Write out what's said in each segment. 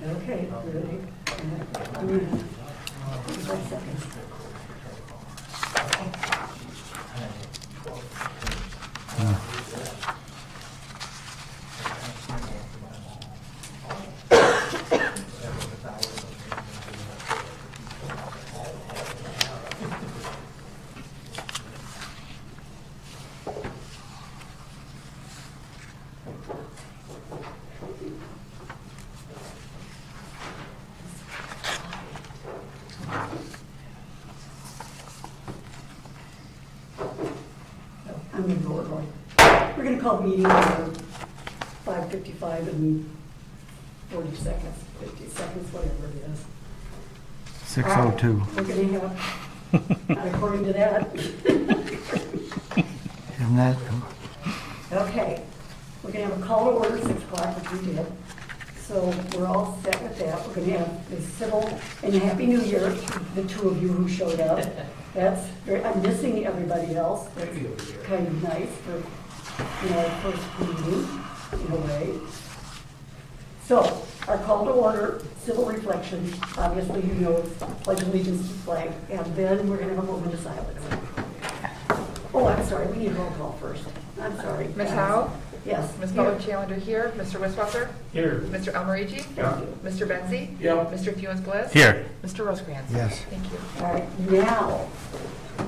Okay, ready? I'm gonna, 5 seconds. I'm gonna go with one. We're gonna call the meeting over 5:55 and 40 seconds, 50 seconds, whatever it is. 6:02. We're gonna have, not according to that. Isn't that, Okay, we're gonna have a call to order 6 o'clock, which we did. So we're all set with that. We're gonna have the civil and Happy New Year, the 2 of you who showed up. That's very, I'm missing everybody else. That's kind of nice for, our first meeting, in a way. So, our call to order, civil reflection, obviously you know it's pledge allegiance to the flag, and then we're gonna have a moment of silence. Oh, I'm sorry, we need a roll call first. I'm sorry. Ms. Howe? Yes. Ms. Public Challenger here. Mr. Wiswasser? Here. Mr. Almarigi? Yeah. Mr. Benzi? Yeah. Mr. Funes-Bliss? Here. Mr. Rosecrans? Yes. Thank you. All right, now,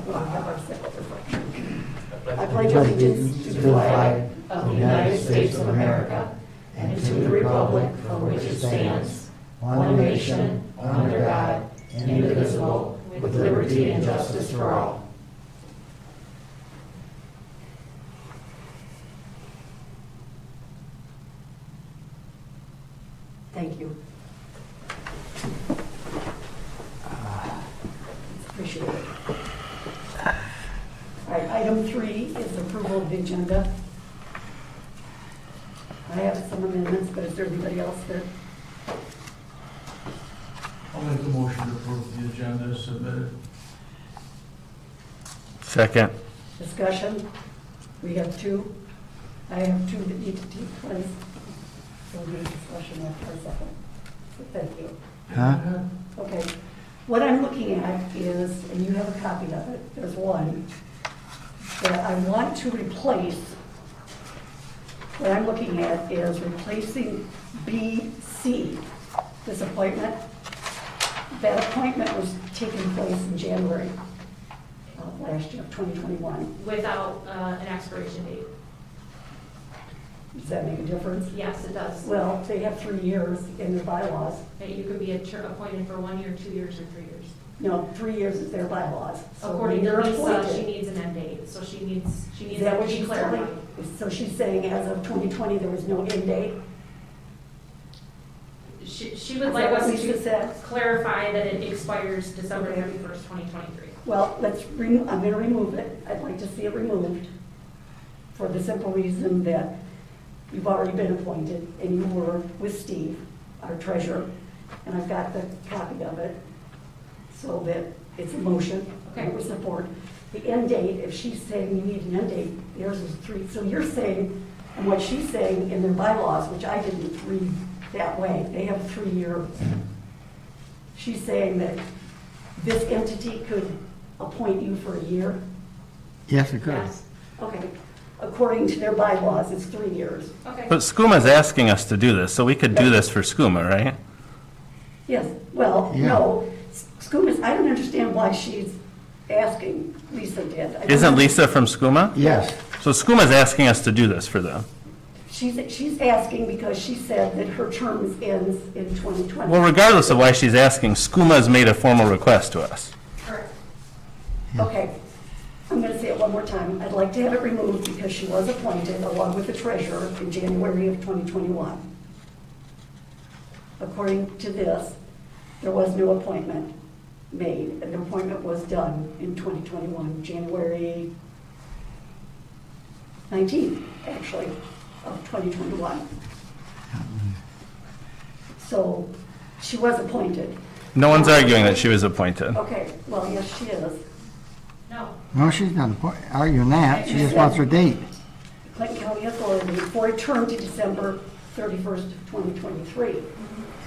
we'll have our civil reflection. I pledge allegiance to the flag of the United States of America and to the republic for which it stands, one nation, under God, indivisible, with liberty and justice for all. Thank you. It's appreciated. All right, item 3 is approval of the agenda. I have some amendments, but is there anybody else that? I'll make the motion to approve the agenda as submitted. Second. Discussion? We have 2. I have 2 that need to take place. So we'll do discussion after a second. So thank you. huh? Okay. What I'm looking at is, and you have a copy of it, there's one, that I want to replace. What I'm looking at is replacing BC, this appointment. That appointment was taking place in January of last year, 2021. Without an expiration date. Does that make a difference? Yes, it does. Well, they have 3 years in their bylaws. That you could be appointed for 1 year, 2 years, or 3 years. No, 3 years is their bylaws. So According when to you're Lisa, appointed- she needs an end date, so she needs Is that that what to be she's clarified. telling? So she's saying as of 2020, there was no end date? She would Is like that what us Lisa to said? clarify that it expires December Okay. 31st, 2023. Well, I'm going to remove it. I'd like to see it removed for the simple reason that you've already been appointed and you were with Steve, our treasurer, and I've got the copy of it so that it's a motion. Okay. With support. The end date, if she's saying you need an end date, yours is 3. So you're saying, and what she's saying in their bylaws, which I didn't read that way, they have a 3-year. She's saying that this entity could appoint you for a year? Yes, it could. Yes. Okay. According to their bylaws, it's 3 years. Okay. But SCUMA's asking us to do this, so we could do this for SCUMA, right? Yes, well, Yeah. no. SCUMA, I don't understand why she's asking. Lisa did. I don't Isn't know. Lisa from SCUMA? Yes, So SCUMA's asking us to do this for them. She's asking because she said that her term ends in 2020. Well, regardless of why she's asking, SCUMA's made a formal request to us. Correct. Okay, I'm going to say it one more time. I'd like to have it removed because she was appointed along with the treasurer in January of 2021. According to this, there was no appointment made, and the appointment was done in 2021, January 19th, actually, of 2021. So she was appointed. No one's arguing that she was appointed. Okay, well, yes, she is. No. no, she's not arguing that, she just wants her date. Clinton County Authority for a term to December 31st of 2023.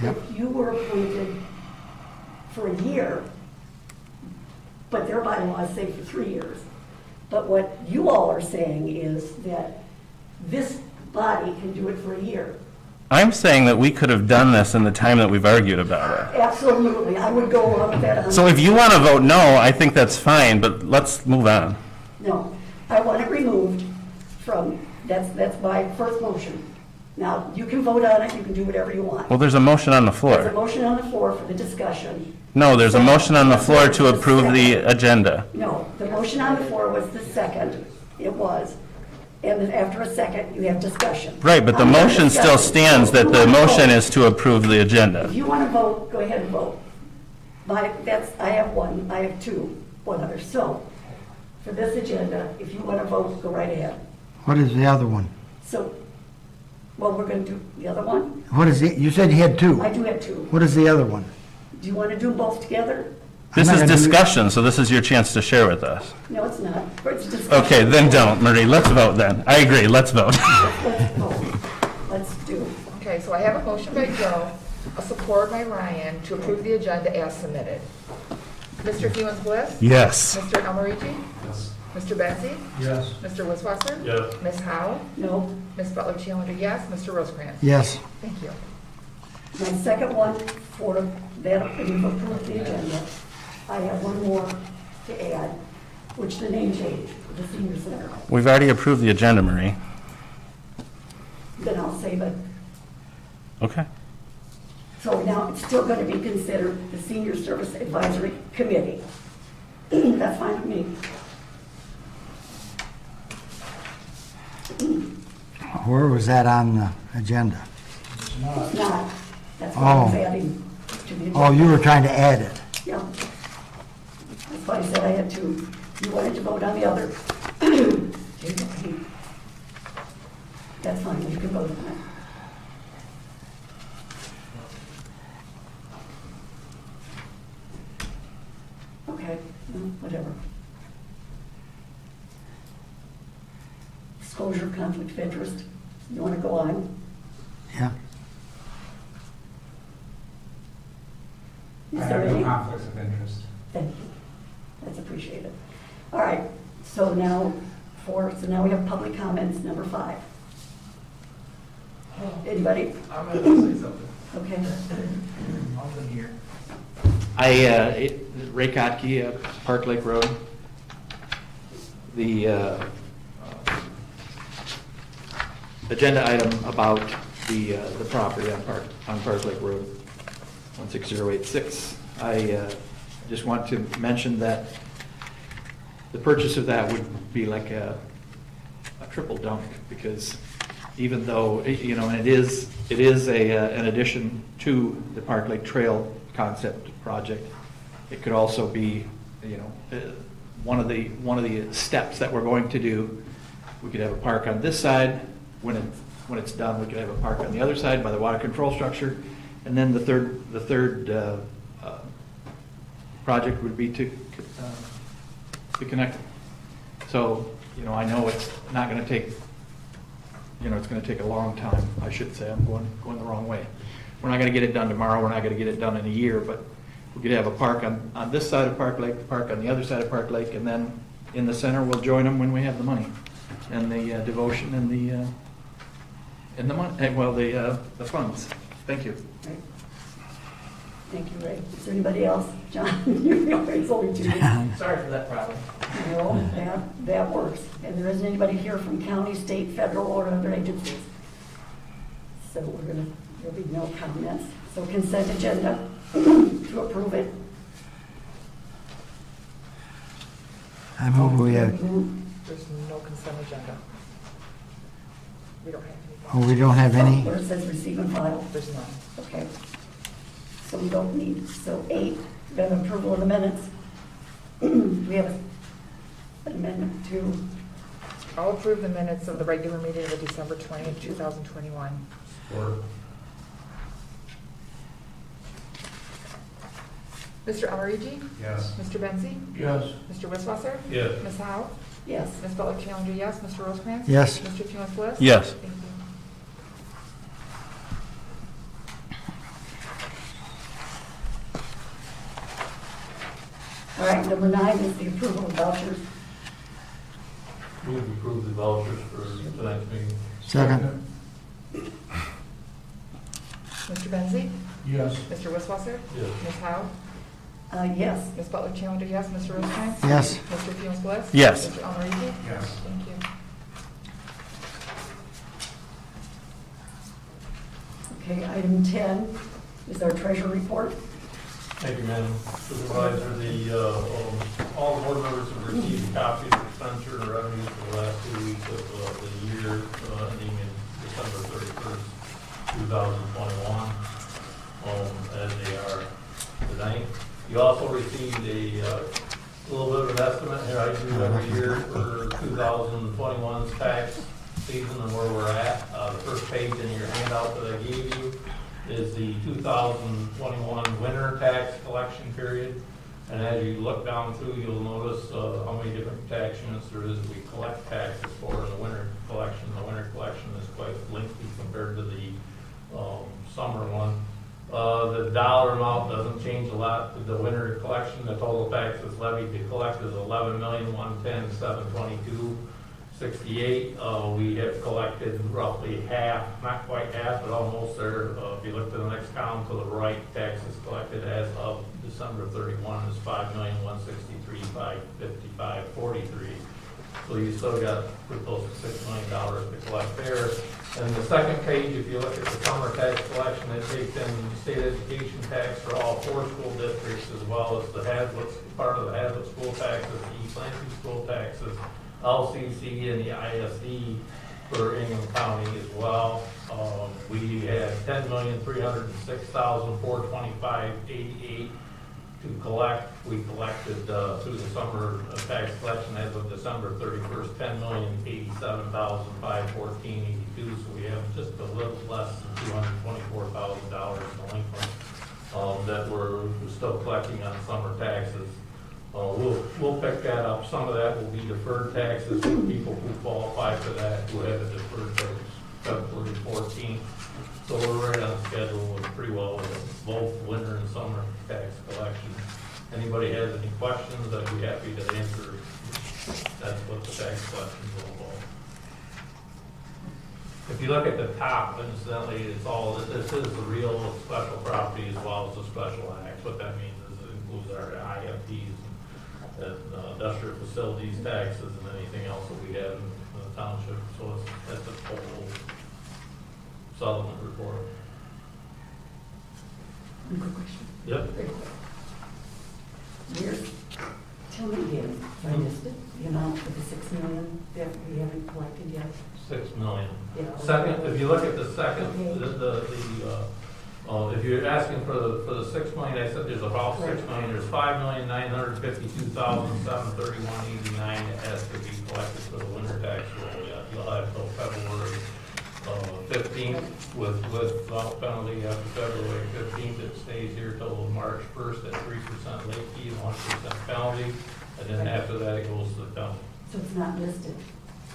Yep. if you were appointed for a year, but their bylaws say for 3 years. But what you all are saying is that this body can do it for a year. I'm saying that we could have done this in the time that we've argued about Absolutely, I would go along with that. it. So if you want to vote no, I think that's fine, but let's move on. No, I want it removed from, that's my first motion. Now, you can vote on it, you can do whatever you want. Well, there's a motion on the There's a floor. motion on the floor for the discussion. No, there's a motion on the floor to approve the agenda. No, the motion on the floor was the second, it was. And then after a second, you have discussion. Right, but the I'm not motion still discussing. stands that the motion is to approve the If agenda. you want to vote, go ahead and vote. I have one, I have two, one other. So, for this agenda, if you want to vote, go right ahead. What is the other one? So, well, we're going to do the other one. What is it? You said you had two. I do have two. What is the other one? Do you want to do both together? This I'm is not gonna do- discussion, so this is your chance to share with us. No, it's not. It's discussion. Okay, then don't, Marie. Let's vote then. I agree, let's vote. Let's vote. Let's do. Okay, so I have a motion by Joe, a support by Ryan to approve the agenda as submitted. Mr. Hewens Bliss? Yes. Mr. Almarigi? Yes. Mr. Benzi? Yes. Mr. Wisswasser? Yes. Ms. Howe? No. Ms. Butler Challenger, yes. Mr. Rosecrans? Yes. Thank you. My second one for that, you've approved the agenda. I have one more to add, which the name change, for the senior center. We've already approved the agenda, Marie. Then I'll save it. Okay. So now it's still going to be considered the Senior Service Advisory Committee. That's fine with me. Where was that on the agenda? It's not. It's not. That's why I was Oh. adding to the agenda. Oh, you were trying to add it. Yeah. That's why I said I had two. You wanted to vote on the other. That's fine, you can vote on it. Okay, well, whatever. Disclosure, conflict of interest. You want to go on? Yeah. Is I there have no any? conflicts of interest. Thank you. That's appreciated. All right, so now we have public comments, number 5. Anybody? I'm going to say something. Okay. I've been here. Ray Kotke, Park Lake Road. The agenda item about the property on Park Lake Road, 16086. I just want to mention that the purchase of that would be like a triple dunk, because even though, you know, and it is an addition to the Park Lake Trail concept project, it could also be, you know, one of the steps that we're going to do. We could have a park on this side. When it's done, we could have a park on the other side by the water control structure, and then the third project would be to connect it. So, you know, I know it's not going to take, you know, it's going to take a long time. I should say I'm going the wrong way. We're not going to get it done tomorrow. We're not going to get it done in a year, but we could have a park on this side of Park Lake, the park on the other side of Park Lake, and then in the center we'll join them when we have the money and the devotion and the money. Well, the funds. Thank you. Right. Thank you, Ray. Is there anybody else? John, it's only 2. Sorry for that problem. No, that works. And there isn't anybody here from county, state, federal, or other agencies. So there'll be no comments. So consent agenda, to approve it. I move we have, There's no consent agenda. We don't have any. oh, we don't have any? Where it says receive and file. There's none. Okay. So we don't need, so 8, we have approval of the minutes. We have an amendment to, I'll approve the minutes of the regular meeting of December 20th, 2021. Mr. Almarigi? Yes. Mr. Benzi? Yes. Mr. Wisswasser? Yes. Ms. Howe? yes. Ms. Butler Challenger, yes. Mr. Rosecrans? Yes. Mr. Hewens Bliss? Yes. Thank you. All right, number 9 is the approval of vouchers. Move to approve the vouchers for tonight's meeting. Second. Mr. Bensy? Yes. Mr. Wisswasser? Yes. Ms. Howe? Yes. Ms. Butler Challenger, yes. Mr. Rosecrans? Yes. Mr. Funes Bliss? Yes. Mr. Almarigi? Yes. Thank you. Okay, item 10 is our treasurer report. Thank you, Madam Supervisor. All the board members have received copies of expenditure and revenues for the last 2 weeks of the year ending in December 31st, 2021, as they are tonight. You also received a little bit of an estimate here I do every year for 2021's tax season and where we're at. The first page in your handout that I gave you is the 2021 winter tax collection period. And as you look down through, you'll notice how many different tax units there is we collect taxes for in the winter collection. The winter collection is quite lengthy compared to the summer one. The dollar amount doesn't change a lot. The winter collection, the total taxes levied to collect is $11,110,722.68. We have collected roughly half, not quite half, but almost there. If you look to the next column to the right, taxes collected as of December 31 is $5,163,555.43. So you still got pretty close to $6 million to collect there. And the second page, if you look at the summer tax collection, it takes in state education tax for all 4 school districts, as well as the Hazlet, part of the Hazlet school taxes, the East Lansing school taxes, LCC, and the ISD for Ingham County as well. We had $10,306,425.88 to collect. We collected through the summer tax collection as of December 31st, $10,087,514.82. So we have just a little less than $224,000 delinquent that we're still collecting on summer taxes. We'll pick that up. Some of that will be deferred taxes for people who qualify for that, who have a deferred tax February 14th. So we're right on schedule with pretty well with both winter and summer tax collection. Anybody has any questions, I'd be happy to answer. That's what the tax collection is all about. If you look at the top, incidentally, it's all, this is the real special property as well as the special acts. What that means is it includes our IFTs, and industrial facilities taxes, and anything else that we have in the township. So that's a total settlement report. One quick question. Yep. Where's, tell me again, if I missed it, the amount for the $6 million that we haven't collected yet? 6 million. Yeah. Second, if you look at the second, Okay. if you're asking for the 6 million, I said there's about 6 million. There's 5,952,731.89 that has to be collected for the winter tax roll. Yeah, you'll have till February 15th without penalty. After February 15th, it stays here till March 1st at 3% late fee and 1% penalty. And then after that, it goes to the county. So it's not listed?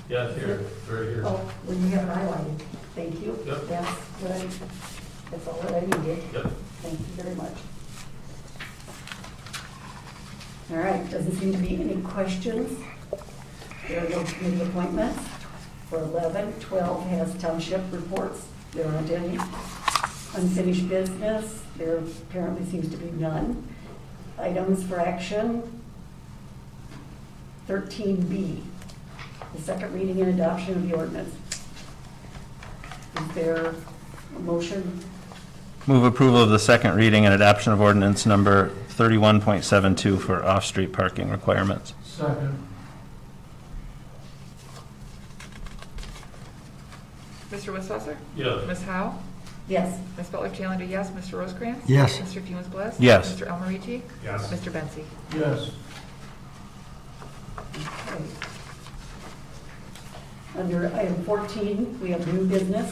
Yeah, it's here, right here. Oh, well, you have it highlighted. Thank you. Yep. That's all that I needed. Yep. Thank you very much. All right, doesn't seem to be any questions. There are no committee appointments. For 11, 12 has township reports. There aren't any. Unfinished business, there apparently seems to be none. Items for action, 13B, the second reading and adoption of the ordinance. Is there a motion? Move approval of the second reading and adoption of ordinance number 31.72 for off-street parking requirements. Second. Mr. Wisswasser? Yes. Ms. Howe? Yes. Ms. Butler Challenger, yes. Mr. Rosecrans? Yes. Mr. Funes Bliss? Yes. Mr. Almarigi? Yes. Mr. Bensy? Yes. Okay. Under item 14, we have new business.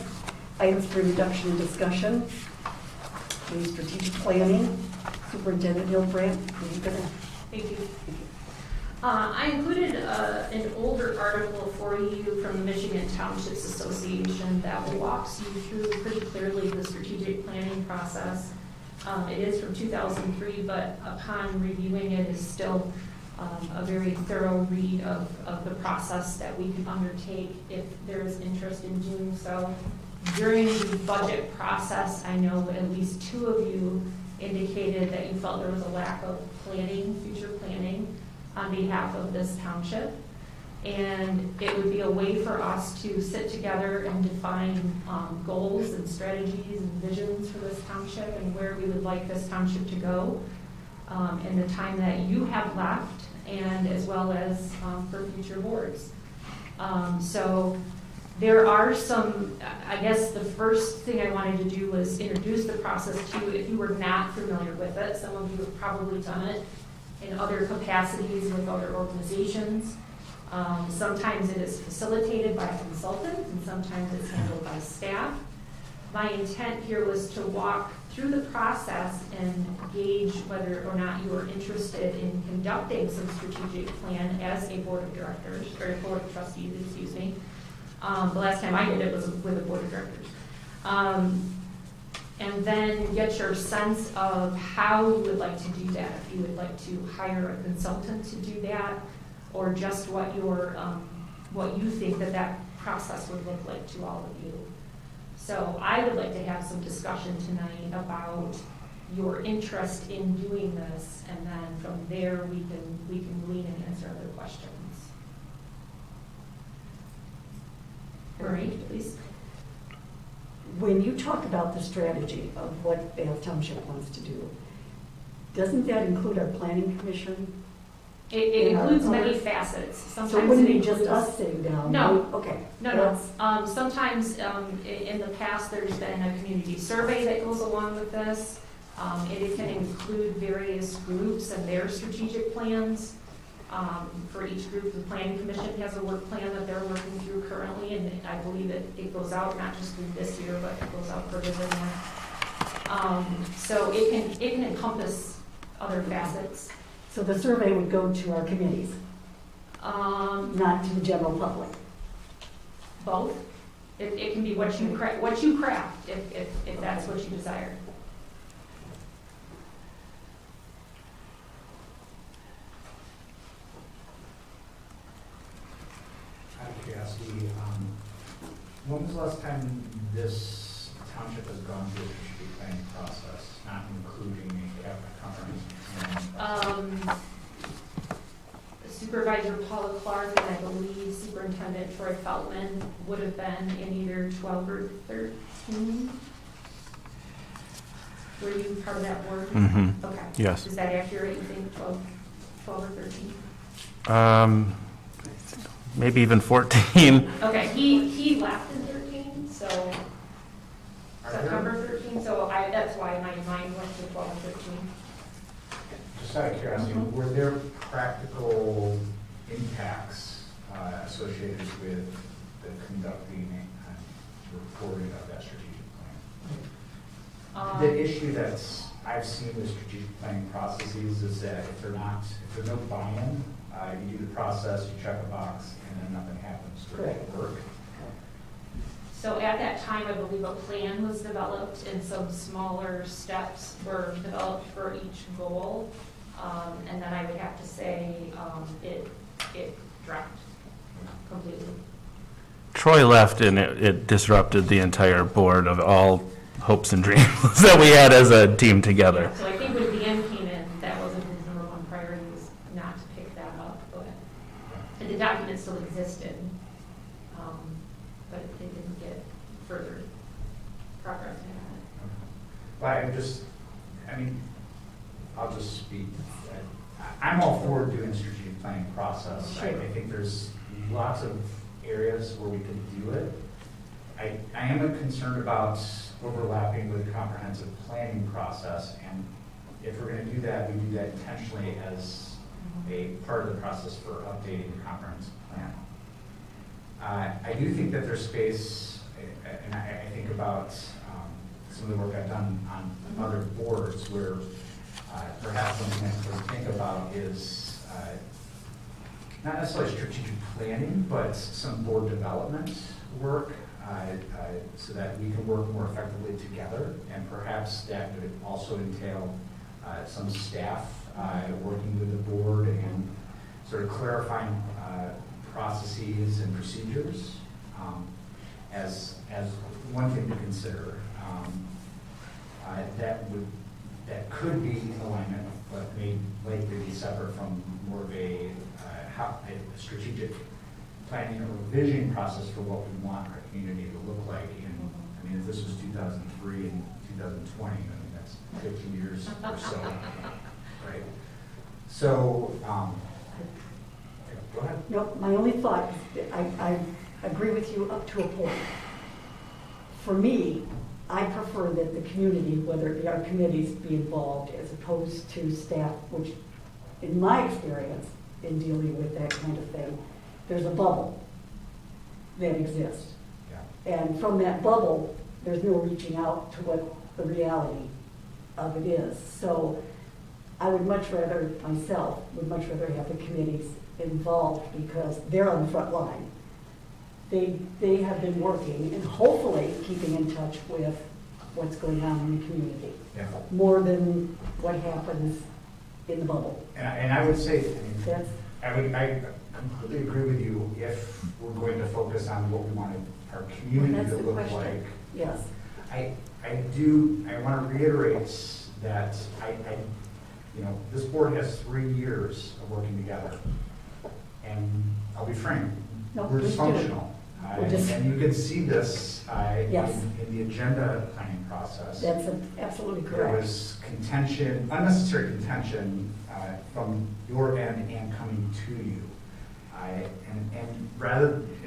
Items for introduction and discussion. The strategic planning. Superintendent Hilbrand, are you gonna? Thank you. I included an older article for you from the Michigan Townships Association that walks you through pretty clearly the strategic planning process. It is from 2003, but upon reviewing it is still a very thorough read of the process that we can undertake if there is interest in doing so. During the budget process, I know at least 2 of you indicated that you felt there was a lack of planning, future planning on behalf of this township. And it would be a way for us to sit together and define goals and strategies and visions for this township and where we would like this township to go in the time that you have left, and as well as for future boards. So there are some, I guess the first thing I wanted to do was introduce the process to you if you were not familiar with it. Some of you have probably done it in other capacities with other organizations. Sometimes it is facilitated by a consultant, and sometimes it's handled by staff. My intent here was to walk through the process and gauge whether or not you are interested in conducting some strategic plan as a board of directors, or a board of trustees, excuse me. The last time I did it was with a board of directors. And then get your sense of how you would like to do that. If you would like to hire a consultant to do that, or just what you think that process would look like to all of you. So I would like to have some discussion tonight about your interest in doing this, and then from there we can glean and answer other questions. Marie, please. When you talk about the strategy of what Bath Township wants to do, doesn't that include our planning commission? It Yeah, includes other- many facets. Sometimes So it wouldn't it be just includes- us sitting down? No. Okay. No. That's- Sometimes in the past, there's been a community survey that goes along with this. It can include various groups and their strategic plans. For each group, the planning commission has a work plan that they're working through currently, and I believe it goes out not just through this year, but it goes out further than that. So it can encompass other facets. So the survey would go to our committees, Um, not to the general public? Both. It can be what you craft, if that's what you desire. Out of curiosity, when was the last time this township has gone through a strategic planning process, not including a comprehensive plan? Supervisor Paula Clark and I believe Superintendent Troy Feltman would have been in either 12 or 13. Were you part of that board? Mm-hmm. Okay. Yes. Is that accurate, you think, 12 or 13? Maybe even 14. Okay, he left in 13, so Are September there, 13, so that's why my mind went to 12 or 13. just out of curiosity, were there practical impacts associated with the conducting and reporting of that strategic plan? The issue that's I've seen with strategic planning processes is that if there's no buy-in, you do the process, you check a box, and then nothing happens to make it work. So at that time, I believe a plan was developed and some smaller steps were developed for each goal. And then I would have to say it dropped completely. Troy left, and it disrupted the entire board of all hopes and dreams that we had as a team together. So I think when Dan came in, that wasn't his number one priority, was not to pick that up. And the document still existed, but it didn't get further progress in it. But I'll just speak. I'm all for doing a strategic planning process. I think there's lots of areas where we could do it. I am concerned about overlapping with the comprehensive planning process, and if we're going to do that, we do that intentionally as a part of the process for updating the comprehensive plan. I do think that there's space, and I think about some of the work I've done on other boards where perhaps something that to think about is not necessarily strategic planning, but some board development work so that we can work more effectively together, and perhaps that could also entail some staff working with the board and sort of clarifying processes and procedures as one thing to consider. That could be alignment, but may likely be separate from more of a strategic planning or visioning process for what we want our community to look like. I mean, if this was 2003 and 2020, I mean, that's 15 years or so, right? So, go ahead. No, my only thought, I agree with you up to a point. For me, I prefer that the community, whether it be our committees, be involved as opposed to staff, which in my experience in dealing with that kind of thing, there's a bubble that exists. Yeah. And from that bubble, there's no reaching out to what the reality of it is. So I would much rather, myself, would much rather have the committees involved because they're on the front line. They have been working and hopefully keeping in touch with what's going on in the community, Yeah. more than what happens in the bubble. And I would say, I mean, That's, I completely agree with you if we're going to focus on what we want our community that's to the look question. like. Yes. I want to reiterate that this board has 3 years of working together. And I'll be frank, No, we're please do. dysfunctional. We're just- And you can see this Yes. in the agenda planning process. That's absolutely There correct. was contention, unnecessary contention from your end and coming to you.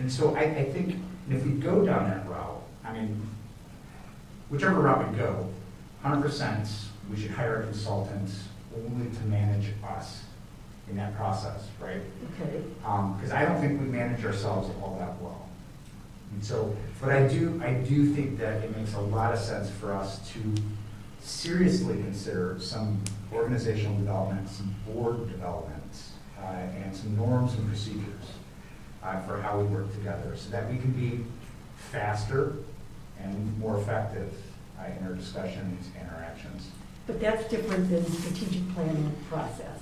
So I think if we go down that route, I mean, whichever route we go, 100% we should hire a consultant only to manage us in that process, right? Okay. Because I don't think we manage ourselves all that well. And so, but I do think that it makes a lot of sense for us to seriously consider some organizational development, some board development, and some norms and procedures for how we work together so that we can be faster and more effective in our discussions and our actions. But that's different than strategic planning process.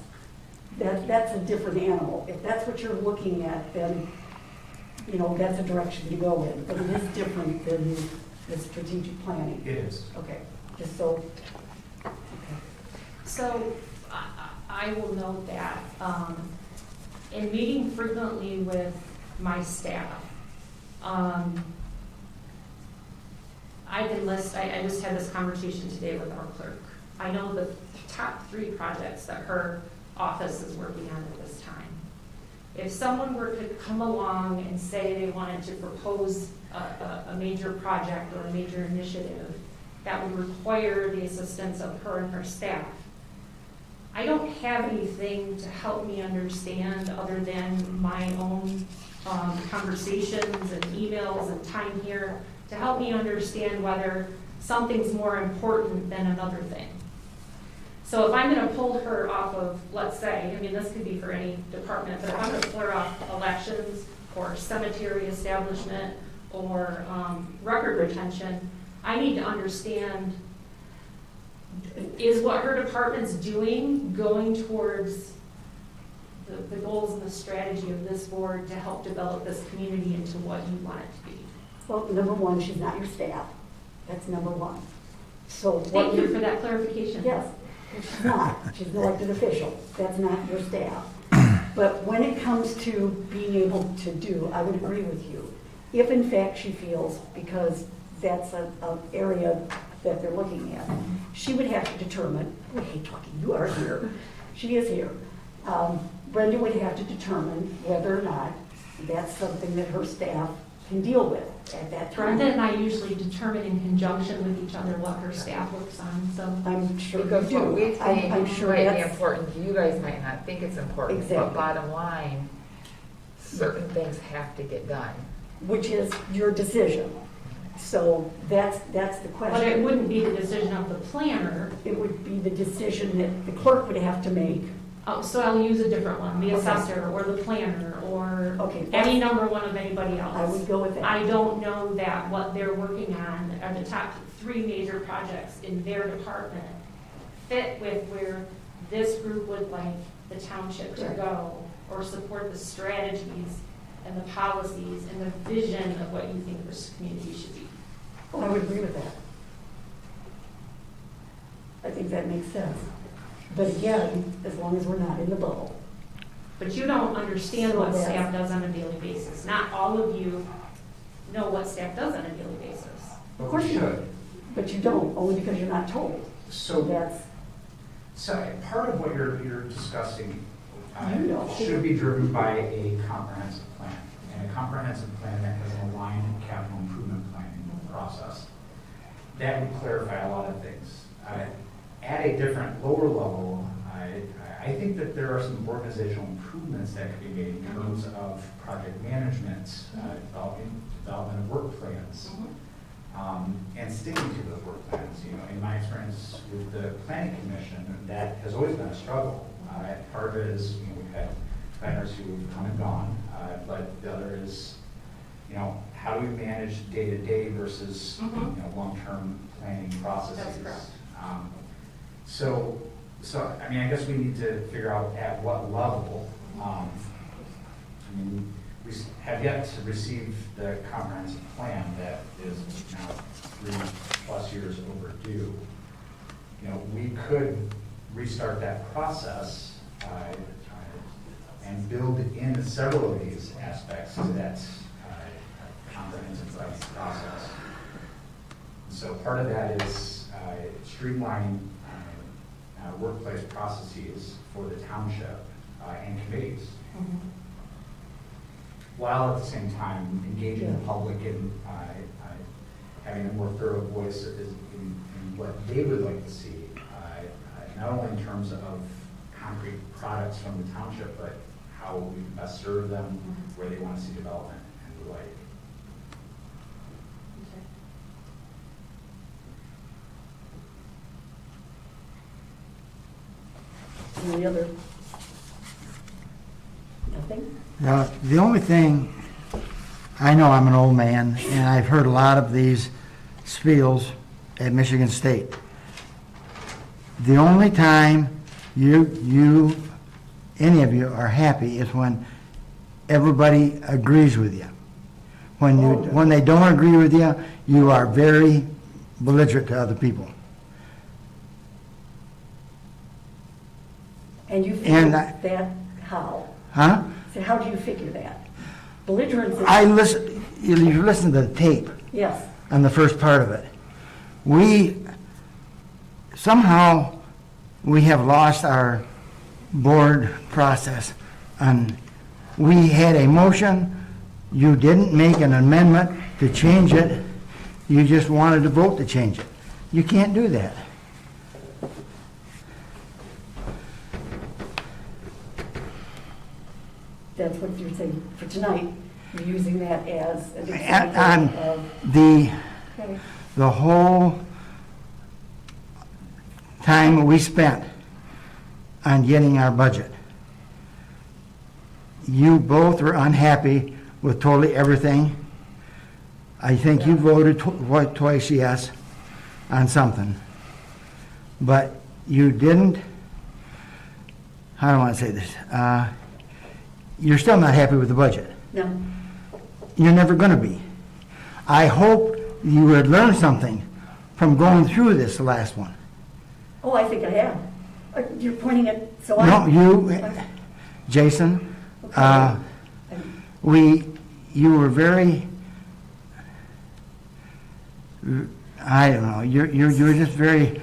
That's a different animal. If that's what you're looking at, then, that's a direction to go in. But it is different than the strategic planning. It is. Okay, just so, okay. So I will note that in meeting frequently with my staff, I can list, I just had this conversation today with our clerk. I know the top 3 projects that her office is working on at this time. If someone were to come along and say they wanted to propose a major project or a major initiative that would require the assistance of her and her staff, I don't have anything to help me understand other than my own conversations and emails and time here to help me understand whether something's more important than another thing. So if I'm going to pull her off of, let's say, I mean, this could be for any department, but if I'm going to pull her off elections or cemetery establishment or record retention, I need to understand, is what her department's doing going towards the goals and the strategy of this board to help develop this community into what you want it to be? Well, number one, she's not your staff. That's number one. So what Thank you for that clarification. Yes, she's not. She's an elected official. That's not your staff. But when it comes to being able to do, I would agree with you. If in fact she feels, because that's an area that they're looking at, she would have to determine, I hate talking, you are here. She is here. Brenda would have to determine whether or not that's something that her staff can deal with at that time. Brenda and I usually determine in conjunction with each other what her staff works on, so. I'm sure you Because what we do. I'm think sure might be that's, important, you guys might not think it's important. Exactly. But bottom line, certain things have to get done. which is your decision. So that's the question. But it wouldn't be the decision of the planner. It would be the decision that the clerk would have to make Oh, so I'll use a different one, the Okay. assessor or the planner or Okay, any number one of anybody else. I would go with that. I don't know that what they're working on are the top 3 major projects in their department fit with where this group would like the township to Right. go, or support the strategies and the policies and the vision of what you think this community should be. Oh, I would agree with that. I think that makes sense. But again, as long as we're not in the bubble. But you don't understand what So that's- staff does on a daily basis. Not all of you know what staff does on a daily basis. Of course you do. But you don't, only because you're not told. So That's, So part of what you're discussing You know. should be driven by a comprehensive plan. And a comprehensive plan that has an aligned capital improvement planning process. That would clarify a lot of things. At a different, lower level, I think that there are some organizational improvements that could be made in terms of project management, development of work plans, and sticking to those work plans. You know, in my experience with the planning commission, that has always been a struggle. Part of it is, you know, we've had planners who have come and gone, but the other is, you know, how do we manage day-to-day versus, you know, long-term planning processes? That's correct. So, I mean, I guess we need to figure out at what level. I mean, we have yet to receive the comprehensive plan that is now 3+ years overdue. You know, we could restart that process and build in several of these aspects to that comprehensive planning process. So part of that is streamlining workplace processes for the township and committees, while at the same time engaging the public in having a more thorough voice in what they would like to see, not only in terms of concrete products from the township, but how we can best serve them, where they want to see development, and the like. any other? Nothing? Now, the only thing, I know I'm an old man, and I've heard a lot of these spiels at Michigan State. The only time any of you are happy is when everybody agrees with you. When they don't agree with you, you are very belligerent to other people. And you figure And that how? Huh? So how do you figure that? Belligerence is, You listen to the tape yes, on the first part of it. Somehow, we have lost our board process. And we had a motion, you didn't make an amendment to change it, you just wanted to vote to change it. You can't do that. that's what you're saying for tonight. You're using that as an And example of, okay, the whole time we spent on getting our budget, you both were unhappy with totally everything. I think you voted twice yes on something. But you didn't, how do I want to say this? You're still not happy with the budget. no, You're never going to be. I hope you would learn something from going through this last one. oh, I think I have. You're pointing at, so I. No, you, Jason, you were very, I don't know, you're just very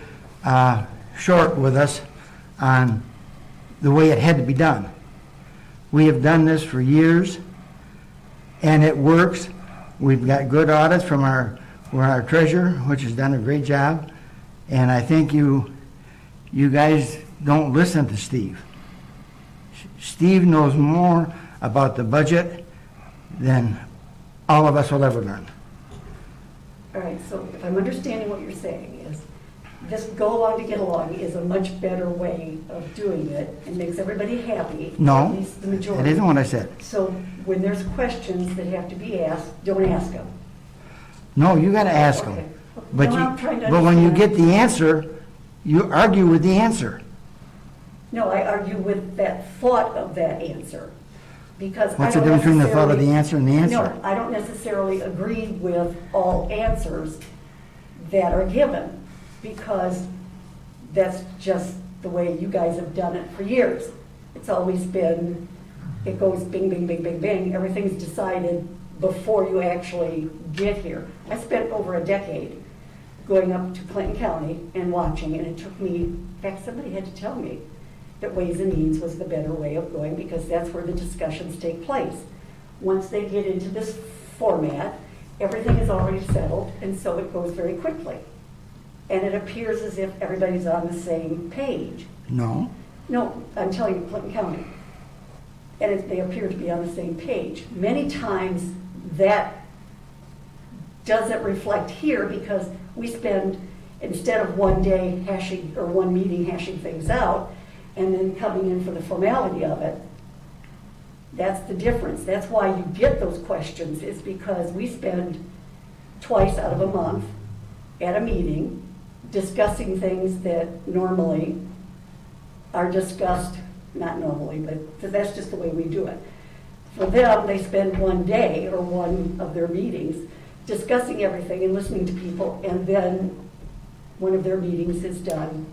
short with us on the way it had to be done. We have done this for years, and it works. We've got good audits from our treasurer, which has done a great job, and I think you guys don't listen to Steve. Steve knows more about the budget than all of us will ever learn. All right, so if I'm understanding what you're saying is, this go along to get along is a much better way of doing it and makes everybody happy. No, At least the That majority. isn't what I said. So when there's questions that have to be asked, don't ask them. No, you gotta ask Okay. them. But No, I'm trying to but when you understand. get the answer, you argue with the answer. No, I argue with that thought of that answer, because I What's the don't difference between the thought of the necessarily- answer and the answer? No, I don't necessarily agree with all answers that are given, because that's just the way you guys have done it for years. It's always been, it goes bing, bing, bing, bing, bing, everything's decided before you actually get here. I spent over a decade going up to Clinton County and watching, and it took me, in fact, somebody had to tell me that Ways and Means was the better way of going, because that's where the discussions take place. Once they get into this format, everything is already settled, and so it goes very quickly. And it appears as if everybody's on the same page. No. No, I'm telling you, Clinton County. And they appear to be on the same page. Many times, that doesn't reflect here, because we spend, instead of one day hashing, or one meeting hashing things out, and then coming in for the formality of it, that's the difference. That's why you get those questions, is because we spend twice out of a month at a meeting discussing things that normally are discussed, not normally, but that's just the way we do it. For them, they spend one day or one of their meetings discussing everything and listening to people, and then one of their meetings is done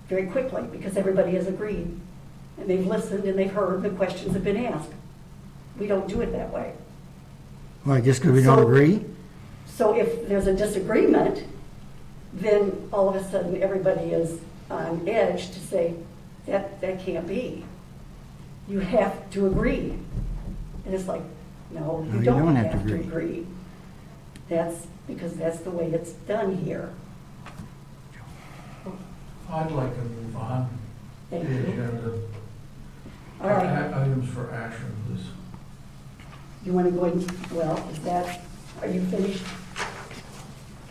very quickly, because everybody has agreed, and they've listened and they've heard, the questions have been asked. We don't do it that way. Why, just because we don't So- agree? So if there's a disagreement, then all of a sudden, everybody is on edge to say, that can't be. You have to agree. And it's like, no, No, you you don't have to agree. That's because that's the way it's done here. I'd like to move on. Thank The you. agenda. All right, Items for action, please. you want to go into, well, is that, are you finished?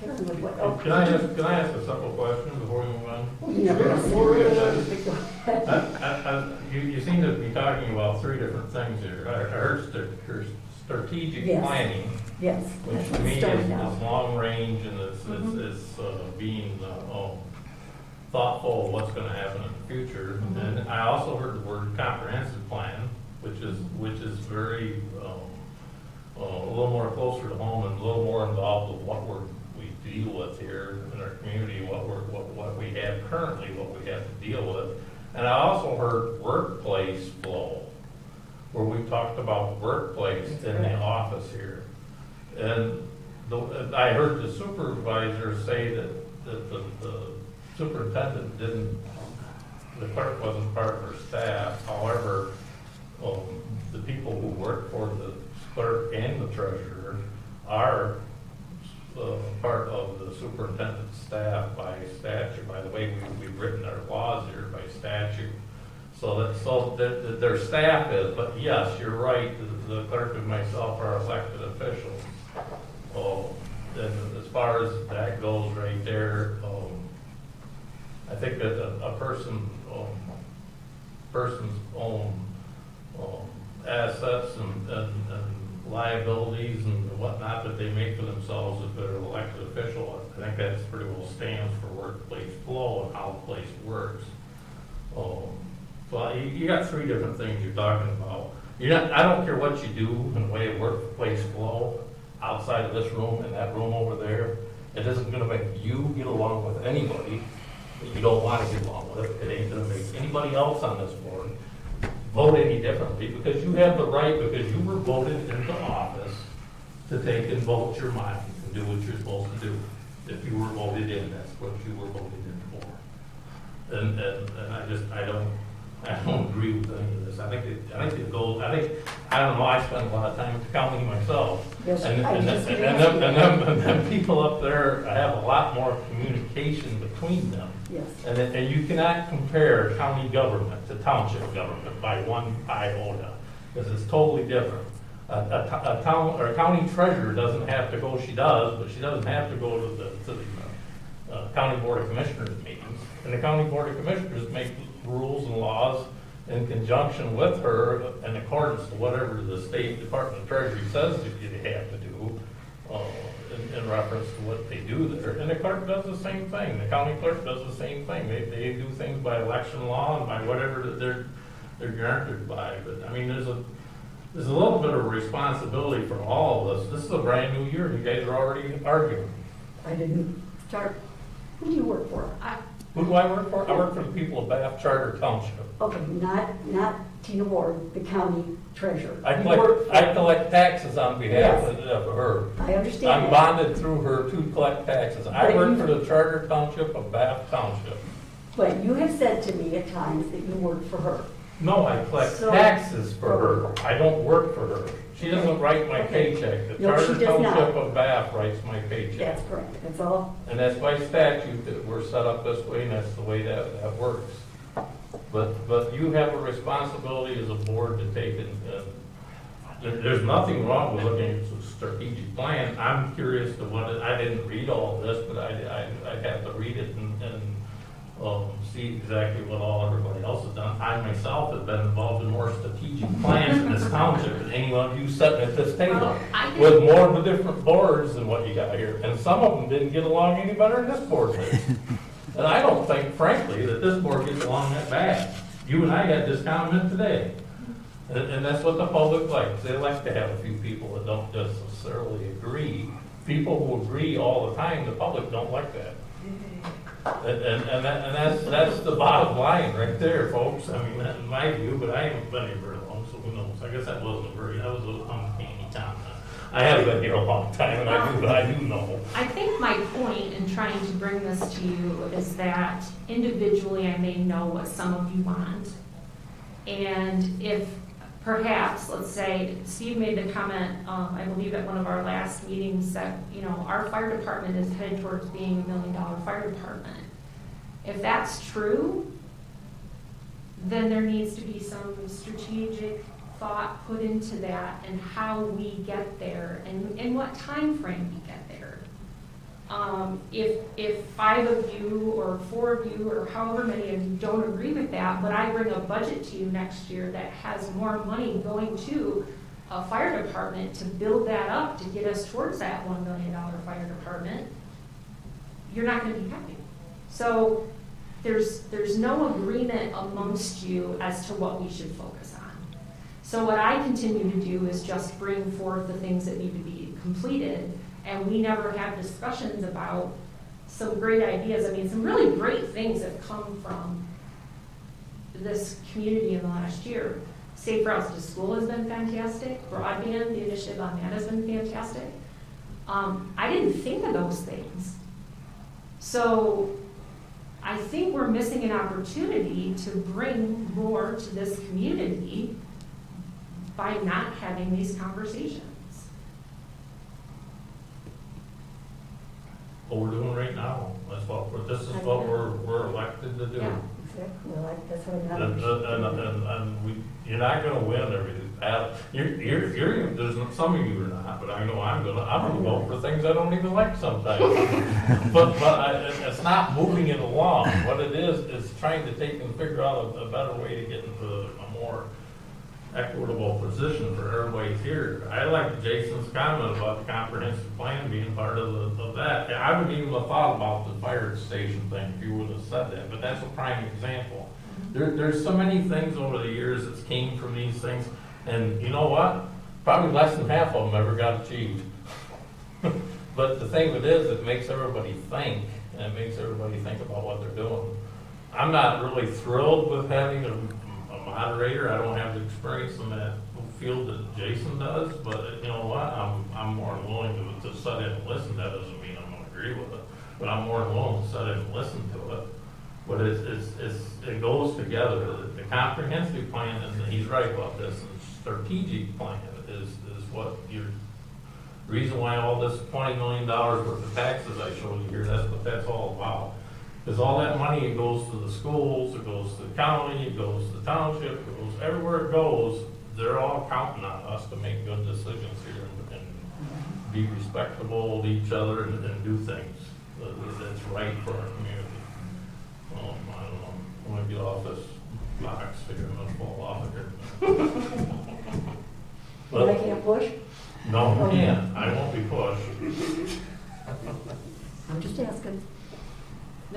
Karen, with what? Oh. Can I ask a simple question before we move on? You never asked me. Before we get done. Go ahead. You seem to be talking about three different things here. I heard strategic Yes. planning, Yes. which that's to what me started is out. long range and Mhm. is being thoughtful of what's going to happen in the future. Mhm. And I also heard the word comprehensive plan, which is very a little more closer to home and a little more involved with what we deal with here in our community, what we have currently, what we have to deal with. And I also heard workplace flow, where we talked about workplace in the office here. And I heard the supervisor say that the superintendent the clerk wasn't part of her staff. However, the people who work for the clerk and the treasurer are part of the superintendent's staff by statute. By the way, we've written our laws here by statute. So that their staff is, but yes, you're right, the clerk and myself are elected officials. And as far as that goes right there, I think that a person's own assets and liabilities and whatnot that they make for themselves if they're an elected official, I think that's pretty well stands for workplace flow and how the place works. So you got three different things you're talking about. I don't care what you do in the way of workplace flow outside of this room and that room over there. It isn't gonna make you get along with anybody that you don't wanna get along with. It ain't gonna make anybody else on this board vote any differently, because you have the right, because you were voted into office to take and vote your mind and do what you're supposed to do. If you were voted in, that's what you were voted in for. And I don't agree with any of this. I think it goes, I don't know, I spend a lot of time counting myself. Yes, And I was just gonna ask you. and then people up there have a lot more communication between them. Yes. And you cannot compare county government to township government by one iota, because it's totally different. A county treasurer doesn't have to go, she does, but she doesn't have to go to county board of commissioners meetings, and the county board of commissioners make rules and laws in conjunction with her in accordance to whatever the State Department of Treasury says that you have to do, in reference to what they do there. And the clerk does the same thing, the county clerk does the same thing. They do things by election law and by whatever that they're granted by. But, I mean, there's a little bit of responsibility for all of us. This is a brand new year, and you guys are already arguing. I didn't start. Who do you work for? Who do I work for? I work for the people of Bath Charter Township. Okay, not Tina Ward, the county treasurer. I You work for- collect taxes on behalf Yes. of her. I understand I'm that. bonded through her to collect taxes. I But work you- for the Charter Township of Bath Township. But you have said to me at times that you work for her. No, I collect So- taxes for her. I don't work for her. She doesn't write my Okay. paycheck. The No, she Charter does not. Township of Bath writes my paycheck. That's correct, that's all. And that's by statute that we're set up this way, and that's the way that works. But you have a responsibility as a board to take it. There's nothing wrong with looking at the strategic plan. I'm curious to I didn't read all of this, but I'd have to read it and see exactly what all everybody else has done. I myself have been involved in more strategic plans in this township than anyone of you sitting at this table, Well, I didn't- with more of the different boards than what you got here. And some of them didn't get along any better than this board did. And I don't think, frankly, that this board gets along that bad. You and I had this comment today. And that's what the public likes. They like to have a few people that don't necessarily agree. People who agree all the time, the public don't like that. And that's the bottom line right there, folks. I mean, that's my view, but I haven't been here very long, so who knows? I guess that was a uncanny time. I haven't been here a long time, and I do know. I think my point in trying to bring this to you is that individually I may know what some of you want. And if perhaps, let's say, Steve made the comment, I believe at one of our last meetings, that, our fire department is headed towards being $1 million fire department. If that's true, then there needs to be some strategic thought put into that and how we get there and in what time frame we get there. If 5 of you or 4 of you or however many of you don't agree with that, but I bring a budget to you next year that has more money going to a fire department to build that up to get us towards that $1 million fire department, you're not going to be happy. So there's no agreement amongst you as to what we should focus on. So what I continue to do is just bring forth the things that need to be completed, and we never have discussions about some great ideas. I mean, some really great things have come from this community in the last year. Safe Routes to School has been fantastic. Broadband, the initiative on that has been fantastic. I didn't think of those things. So I think we're missing an opportunity to bring more to this community by not having these conversations. What we're doing right now, this is what we're elected to do. Yeah, exactly, that's what I'm not. You're not gonna win every battle. There's some of you are not, but I know I'm gonna vote for things I don't even like sometimes. But it's not moving it along. What it is trying to take and figure out a better way to get into a more equitable position for everybody here. I like Jason's comment about the comprehensive plan being part of that. I wouldn't even have thought about the fire station thing if you would have said that, but that's a prime example. There's so many things over the years that came from these things, and you know what? Probably less than half of them ever got achieved. But the thing with it is, it makes everybody think, and it makes everybody think about what they're doing. I'm not really thrilled with having a moderator. I don't have the experience in that field that Jason does, but you know what? I'm more than willing to sit in and listen. That doesn't mean I'm going to agree with it, but I'm more than willing to sit in and listen to it. But it goes together. The comprehensive plan, and he's right about this, the strategic plan is what your reason why all this $20 million worth of taxes I showed you here, that's what that's all about. Because all that money, it goes to the schools, it goes to the county, it goes to the township, it goes everywhere it goes. They're all counting on us to make good decisions here and be respectable to each other and do things. that's right for our community. I don't know, when I get off this box, figure I'm gonna fall off of here. But I can't push? No, you can't, I won't be pushed. I'm just asking.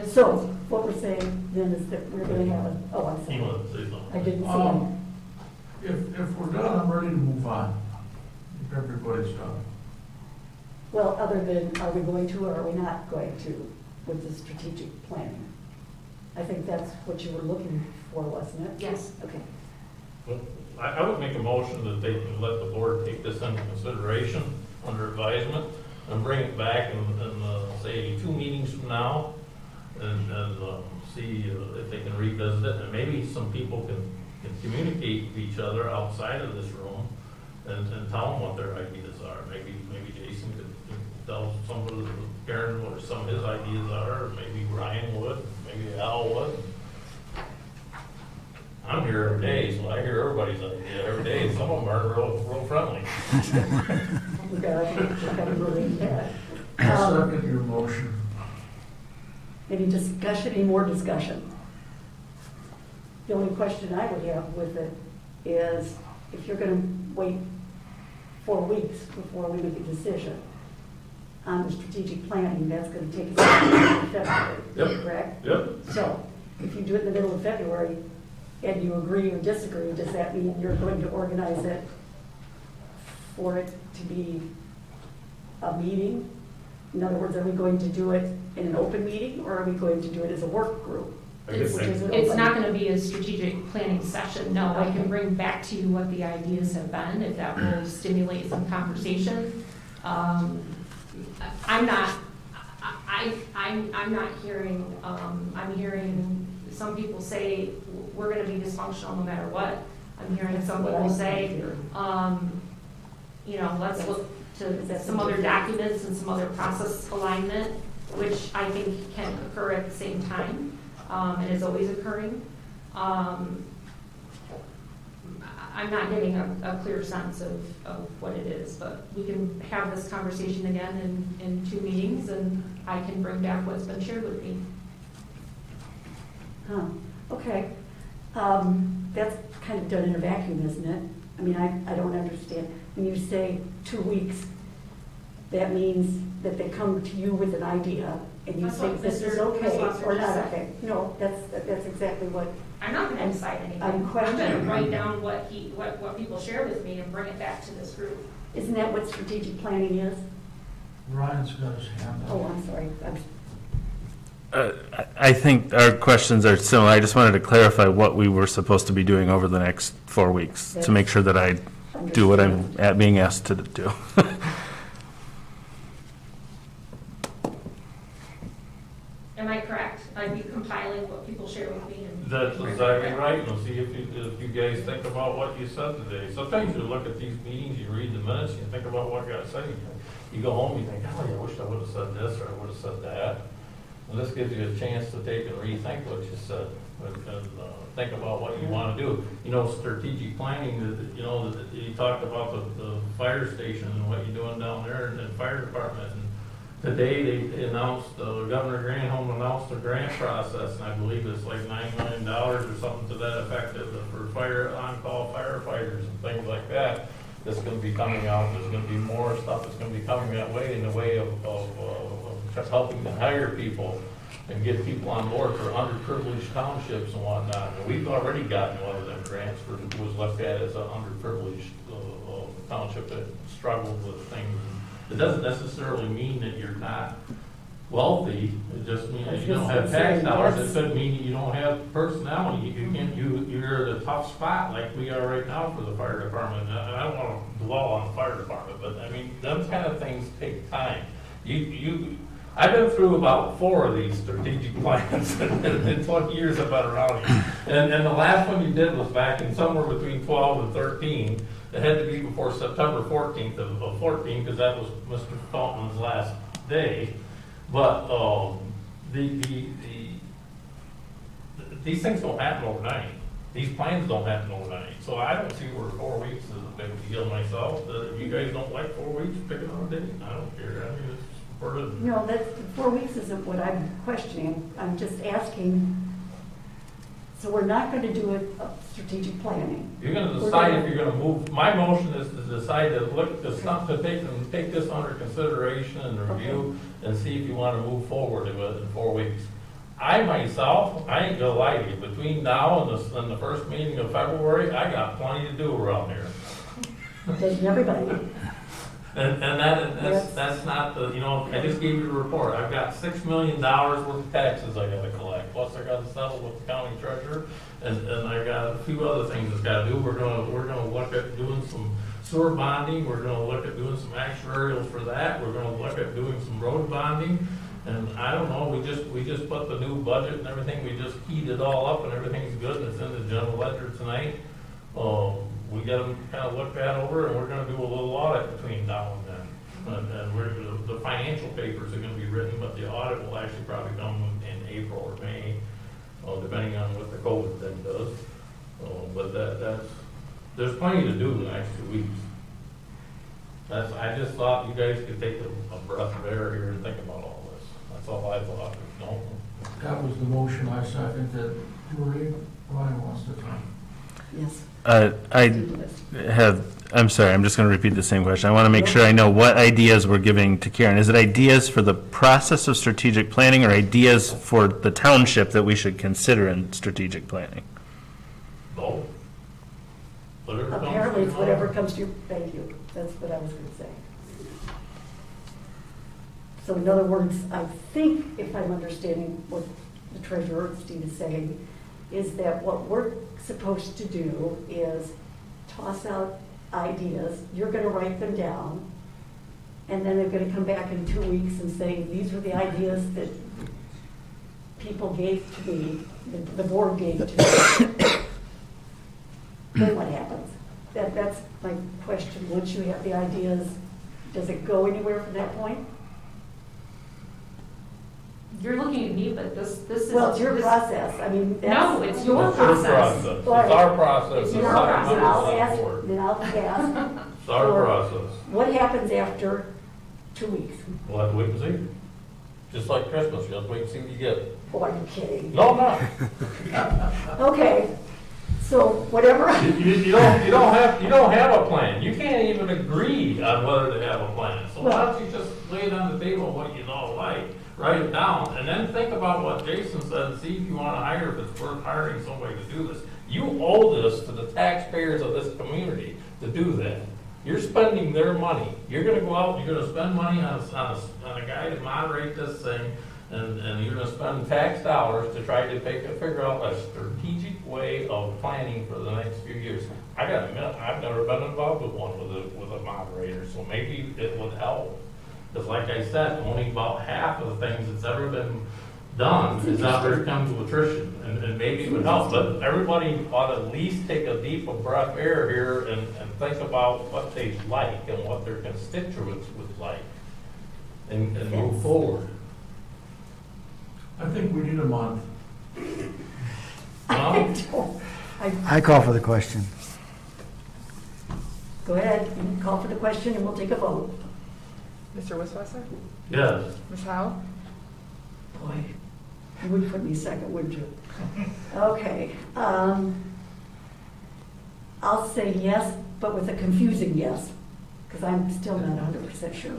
So, what we're saying then is that we're gonna have a, oh, I'm He sorry. wanted to say something. I didn't see him. If we're done, I'm ready to move on. If everybody's done. Well, other than, are we going to or are we not going to with the strategic planning? I think that's what you were looking for, wasn't it? Yes. Okay. Well, I would make a motion that they can let the board take this into consideration under advisement and bring it back in say, 2 meetings from now and see if they can revisit it. And maybe some people can communicate with each other outside of this room and tell them what their ideas are. Maybe Jason could tell some of the Karen what some of his ideas are, or maybe Ryan would, maybe Al would. I'm here every day, so I hear everybody's idea every day. Some of them aren't real friendly. Okay, I gotta believe that. I'll second your motion. Any discussion, any more discussion? The only question I would have with it is, if you're gonna wait 4 weeks before we make a decision on the strategic planning, that's gonna take us to February, Yep. correct? Yep. So, if you do it in the middle of February, and you agree or disagree, does that mean you're going to organize it for it to be a meeting? In other words, are we going to do it in an open meeting, or are we going to do it as a work group? It's, Which is an it's open- not gonna be a strategic planning session, no. I can bring back to you what the ideas have been, if that will stimulate some conversation. I'm not hearing, I'm hearing some people say, we're gonna be dysfunctional no matter what. I'm hearing some people say, let's look to some other documents and some other process alignment, which I think can occur at the same time, and is always occurring. I'm not getting a clear sense of what it is, but we can have this conversation again in 2 meetings, and I can bring back what's been shared with me. Huh, okay. That's kind of done in a vacuum, isn't it? I mean, I don't understand. When you say 2 weeks, that means that they come to you with an idea, and you That's think what this is Mr. okay Wasser or just not said. okay. No, that's exactly what, I'm not gonna decide anything. I'm I'm questioning. gonna write down what people share with me and bring it back to this group. isn't that what strategic planning is? Ryan's got his hand up. Oh, I'm sorry. I think our questions are similar. I just wanted to clarify what we were supposed to be doing over the next 4 weeks to make sure that I do what I'm being asked to do. Am I correct? I'd be compiling what people share with me and. That's exactly right, and see if you guys think about what you said today. Sometimes you look at these meetings, you read the minutes, you think about what got said, you go home, you think, oh, I wish I would've said this, or I would've said that. And this gives you a chance to take and rethink what you said, and think about what you wanna do. Strategic planning, you talked about the fire station and what you're doing down there in the fire department. And today, they announced, Governor Granholm announced a grant process, and I believe it's like $9 million or something to that effect for on-call firefighters and things like that. That's gonna be coming out. There's gonna be more stuff that's gonna be coming that way in the way of helping to hire people and get people on board for underprivileged townships and whatnot. And we've already gotten one of them grants for, was looked at as an underprivileged township that struggled with things. It doesn't necessarily mean that you're not wealthy. It just means that you don't have tax dollars. It could mean you don't have personnel. You're at a tough spot like we are right now for the fire department. And I don't want to dwell on the fire department, but I mean, those kind of things take time. I've been through about 4 of these strategic plans in 20 years I've been around here. And the last one you did was back in somewhere between 12 and 13. It had to be before September 14th of 14, because that was Mr. Felton's last day. But these things don't happen overnight. These plans don't happen overnight. So I don't see where 4 weeks is a big deal myself. If you guys don't like 4 weeks, pick another day. I don't care. I mean, Where did- No, that's, 4 weeks isn't what I'm questioning. I'm just asking, so we're not going to do a strategic planning. You're gonna We're decide gonna- if you're gonna move, my motion is to decide to look, to stop, to take this under consideration and review and see if you wanna move forward with it in 4 weeks. I myself, I ain't gonna lie to you, between now and the first meeting of February, I got plenty to do around here. Doesn't everybody? That's not the, you know, I just gave you the report, I've got $6 million worth of taxes I gotta collect, plus I gotta settle with the county treasurer, and I got a few other things that's gotta do. We're gonna look at doing some sewer bonding, we're gonna look at doing some actuarials for that, we're gonna look at doing some road bonding, and I don't know, we just put the new budget and everything, we just keyed it all up and everything's good, and it's in the general ledger tonight. We got them kind of looked at over, and we're gonna do a little audit between now and then. And the financial papers are gonna be written, but the audit will actually probably come in April or May, depending on what the COVID thing does. But there's plenty to do in the next 2 weeks. I just thought you guys could take a breath of air here and think about all this. That's all I thought, no? That was the motion, I seconded. Ryan wants to talk. Yes. I'm sorry, I'm just going to repeat the same question. I want to make sure I know what ideas we're giving to Karen. Is it ideas for the process of strategic planning or ideas for the township that we should consider in strategic planning? No. Whatever comes Apparently, it's to whatever mind. comes to you. Thank you. That's what I was going to say. So in other words, I think if I'm understanding what the treasurer, Steve, is saying, is that what we're supposed to do is toss out ideas, you're gonna write them down, and then they're gonna come back in 2 weeks and say, these are the ideas that people gave to me, the board gave to me. Then what happens? That's my question. Once you have the ideas, does it go anywhere from that point? You're looking at me, but this is. Well, it's your this- process. I mean, that's. No, it's your It's your process. process, it's Right. our process. It's It's your not process. Then another I'll select ask, board. then I'll ask, It's our for- process. what happens after 2 weeks? We'll have to wait and see. Just like Christmas, you have to wait and see what you get. Oh, are you kidding? No, I'm not. Okay, so whatever. You don't have a plan. You can't even agree on whether to have a plan. So why don't you just lay it on the table what you don't like, write it down, and then think about what Jason said, and see if you want to hire, if it's worth hiring somebody to do this. You owe this to the taxpayers of this community to do that. You're spending their money. You're gonna go out, and you're gonna spend money on a guy to moderate this thing, and you're gonna spend tax dollars to try to figure out a strategic way of planning for the next few years. I gotta admit, I've never been involved with one with a moderator, so maybe it would help. Because like I said, only about half of the things that's ever been done is ever come to attrition, and maybe it would help, but everybody ought to at least take a deep breath of air here and think about what they like and what their constituents would like, and move forward. I think we need a month. No? I call for the question. Go ahead, you can call for the question and we'll take a vote. Mr. Wisswasser? Yes. Ms. Howe? Boy, you would put me second, wouldn't you? Okay, I'll say yes, but with a confusing yes, because I'm still not 100% sure.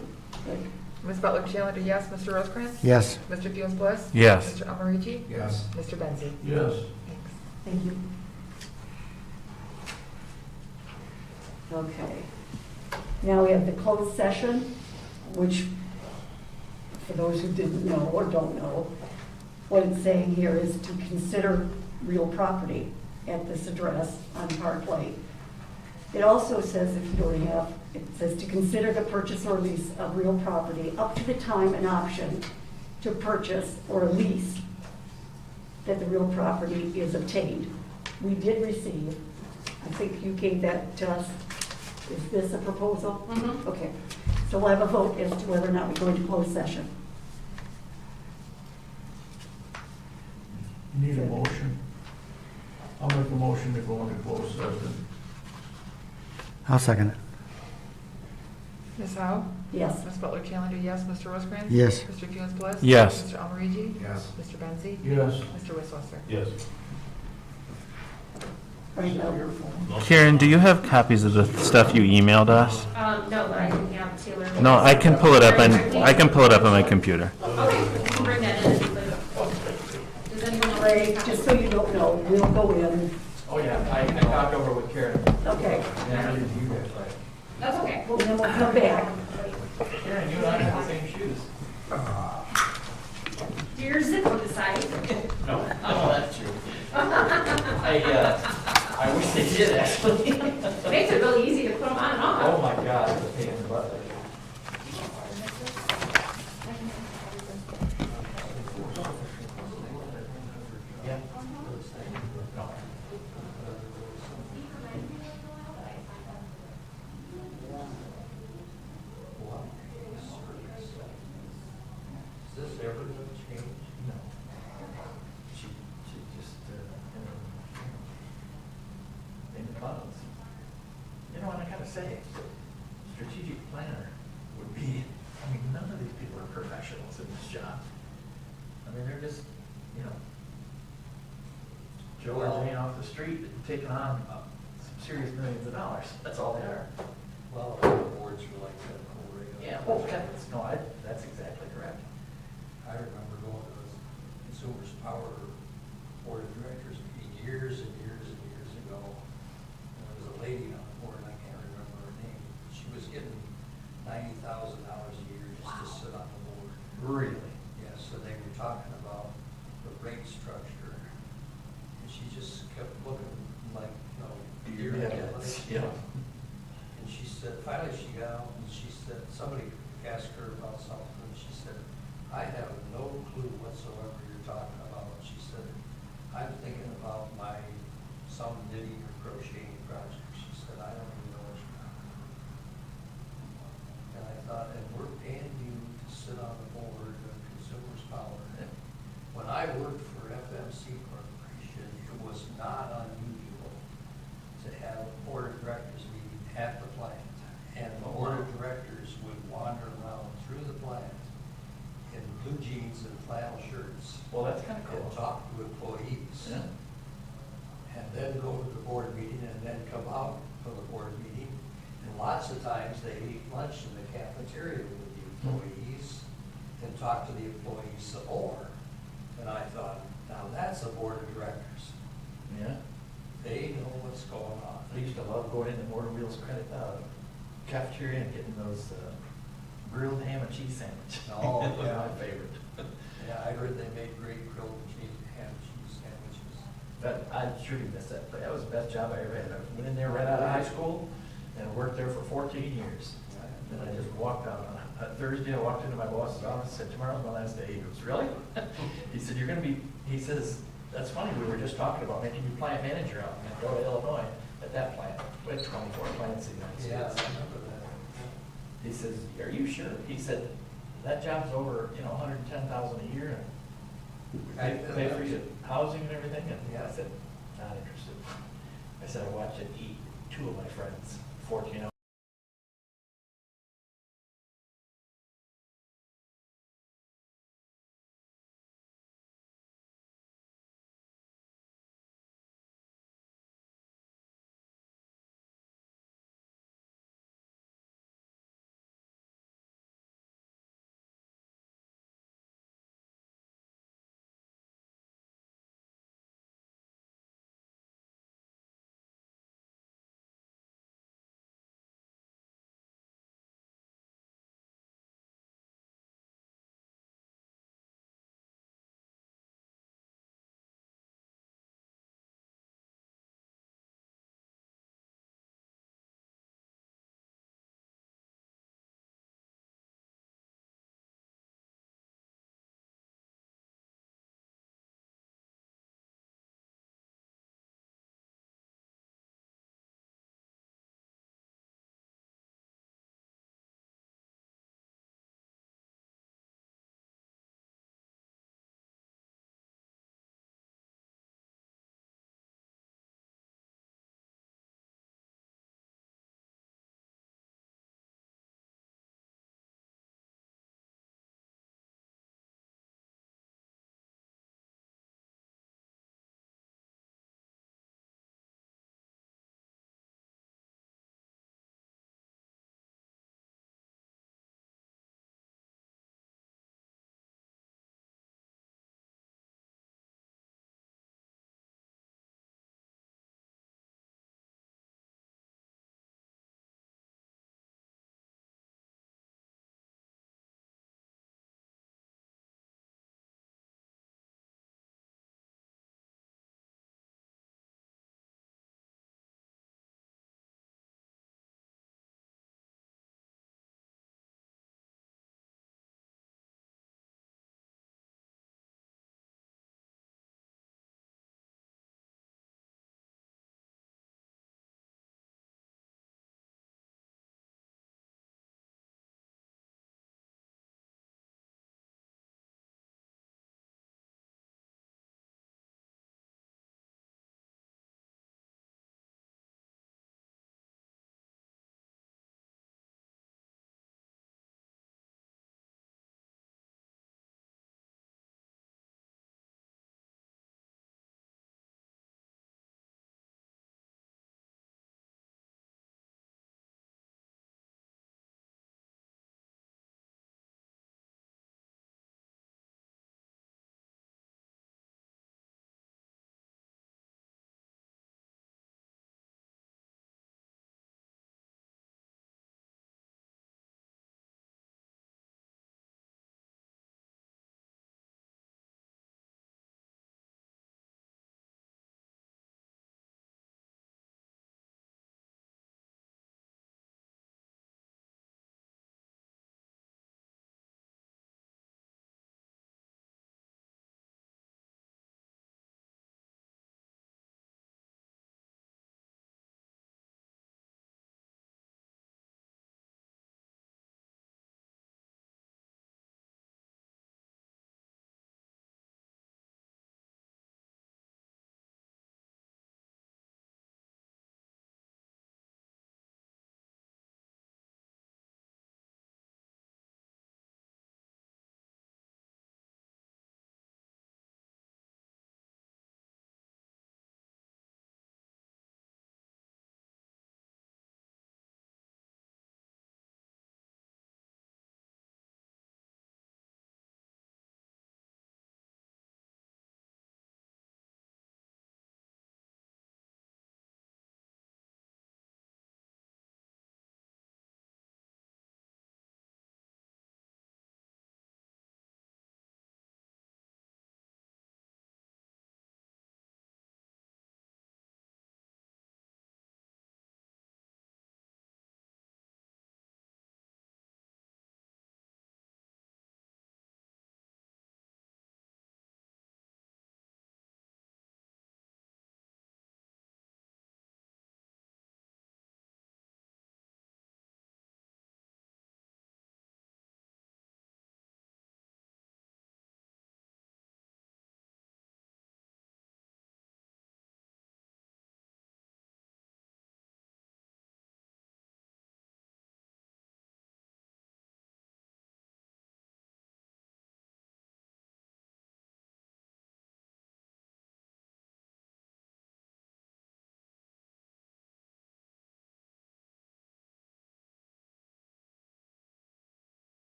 But Ms. Butler Challenger, yes. Mr. Rosecrans? Yes. Mr. Funes Bliss? Yes. Mr. Almarigi? Yes. Mr. Benzi? Yes. Thanks. Thank you. Okay. Now we have the closed session, which, for those who didn't know or don't know, what it's saying here is to consider real property at this address on Park Lake. It also says, if you don't have, it says to consider the purchase or lease of real property up to the time an option to purchase or lease that the real property is obtained. We did receive, I think you gave that to us. Is this a proposal? Mhm. Okay, so we'll have a vote as to whether or not we go into closed session. You need a motion. I'll make a motion to go into closed session. I'll second it. Ms. Howe? Yes. Ms. Butler Challenger, yes. Mr. Rosecrans? Yes. Mr. Funes Bliss? Yes. Mr. Almarigi? Yes. Mr. Benzi? Yes. Mr. Wisswasser? Yes. Right now. Karen, do you have copies of the stuff you emailed us? No, but I can have Taylor. No, I can pull it up on, I can pull it up on my computer. Okay, we can bring that in. Does anyone else? Ray, just so you don't know, we'll go in. Oh, yeah, I talked over with Karen. Okay. Yeah, I did you guys, right? That's okay. Well, then we'll come back. Karen, you and I have the same shoes. Do yours zip on the side? No, that's true. I wish they did, actually. Makes it really easy to put them on and Oh, off. my God, it's a pain in the butt. Yeah. No. Is this ever going to change? No. She just, in the clouds. You know, and I gotta say, strategic planner would be, I mean, none of these people are professionals in this job. I mean, they're just, you know, Joe or Jane off the street taking on some serious millions of dollars. That's all they are. Well, the boards were like that. Yeah, well, that's exactly correct. I remember going to the Consumers Power Board of Directors meeting years and years and years ago. And there was a lady on the board, and I can't remember her name. She was getting $90,000 a year just to sit on the board. Really? Yes, so they were talking about the rate structure. And she just kept looking like, deer in the headlights. Yeah. And she said, finally she got out and she said, somebody asked her about something, and she said, I have no clue whatsoever you're talking about. She said, I'm thinking about my, some knitting or crocheting project. She said, I don't even know what you're talking about. And I thought, and we're paying you to sit on the board of Consumers Power. And when I worked for FMC Corporation, it was not unusual to have a board of directors meeting at the plant. And the board of directors would wander around through the plant in blue jeans and flannel shirts. Well, that's kind of And cool. talk to employees. Yeah. And then go to the board meeting and then come out from the board meeting. And lots of times they eat lunch in the cafeteria with the employees and talk to the employees some more. And I thought, now that's a board of directors. Yeah. They know what's going on. I used to love going into Motor Wheels cafeteria and getting those grilled ham and cheese sandwich. Oh, That was yeah. my favorite. Yeah, I heard they made great grilled cheese, ham cheese sandwiches. But I truly miss that, but that was the best job I ever had. I went in there right out of high school and worked there for 14 years. And I just walked out on a Thursday, I walked into my boss's office, said, tomorrow's my last day. He goes, really? He said, you're gonna be, he says, that's funny, we were just talking about making you plant manager out in Dakota, Illinois, at that plant. We had 24 plants in the United Yeah, I States. remember that. He says, are you sure? He said, that job's over, $110,000 a year, and we pay for you housing and everything, and I said, not interested. I said, I watched it eat 2 of my friends, 14 hours.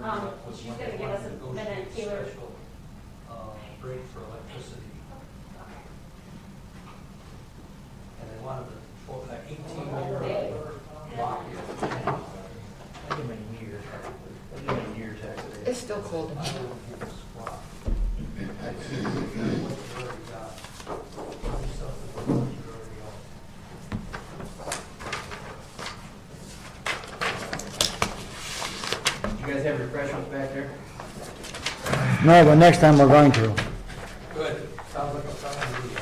She's gonna give us a minute, Taylor. Break for electricity. And they wanted to, for that 18-year lock in. I give my year tax today. It's still cold in I here. don't give a squat. I see what you already got. Yourself the what you already own. You guys have refreshments back there? No, but next time we're going to. Good. Sounds like a fun idea.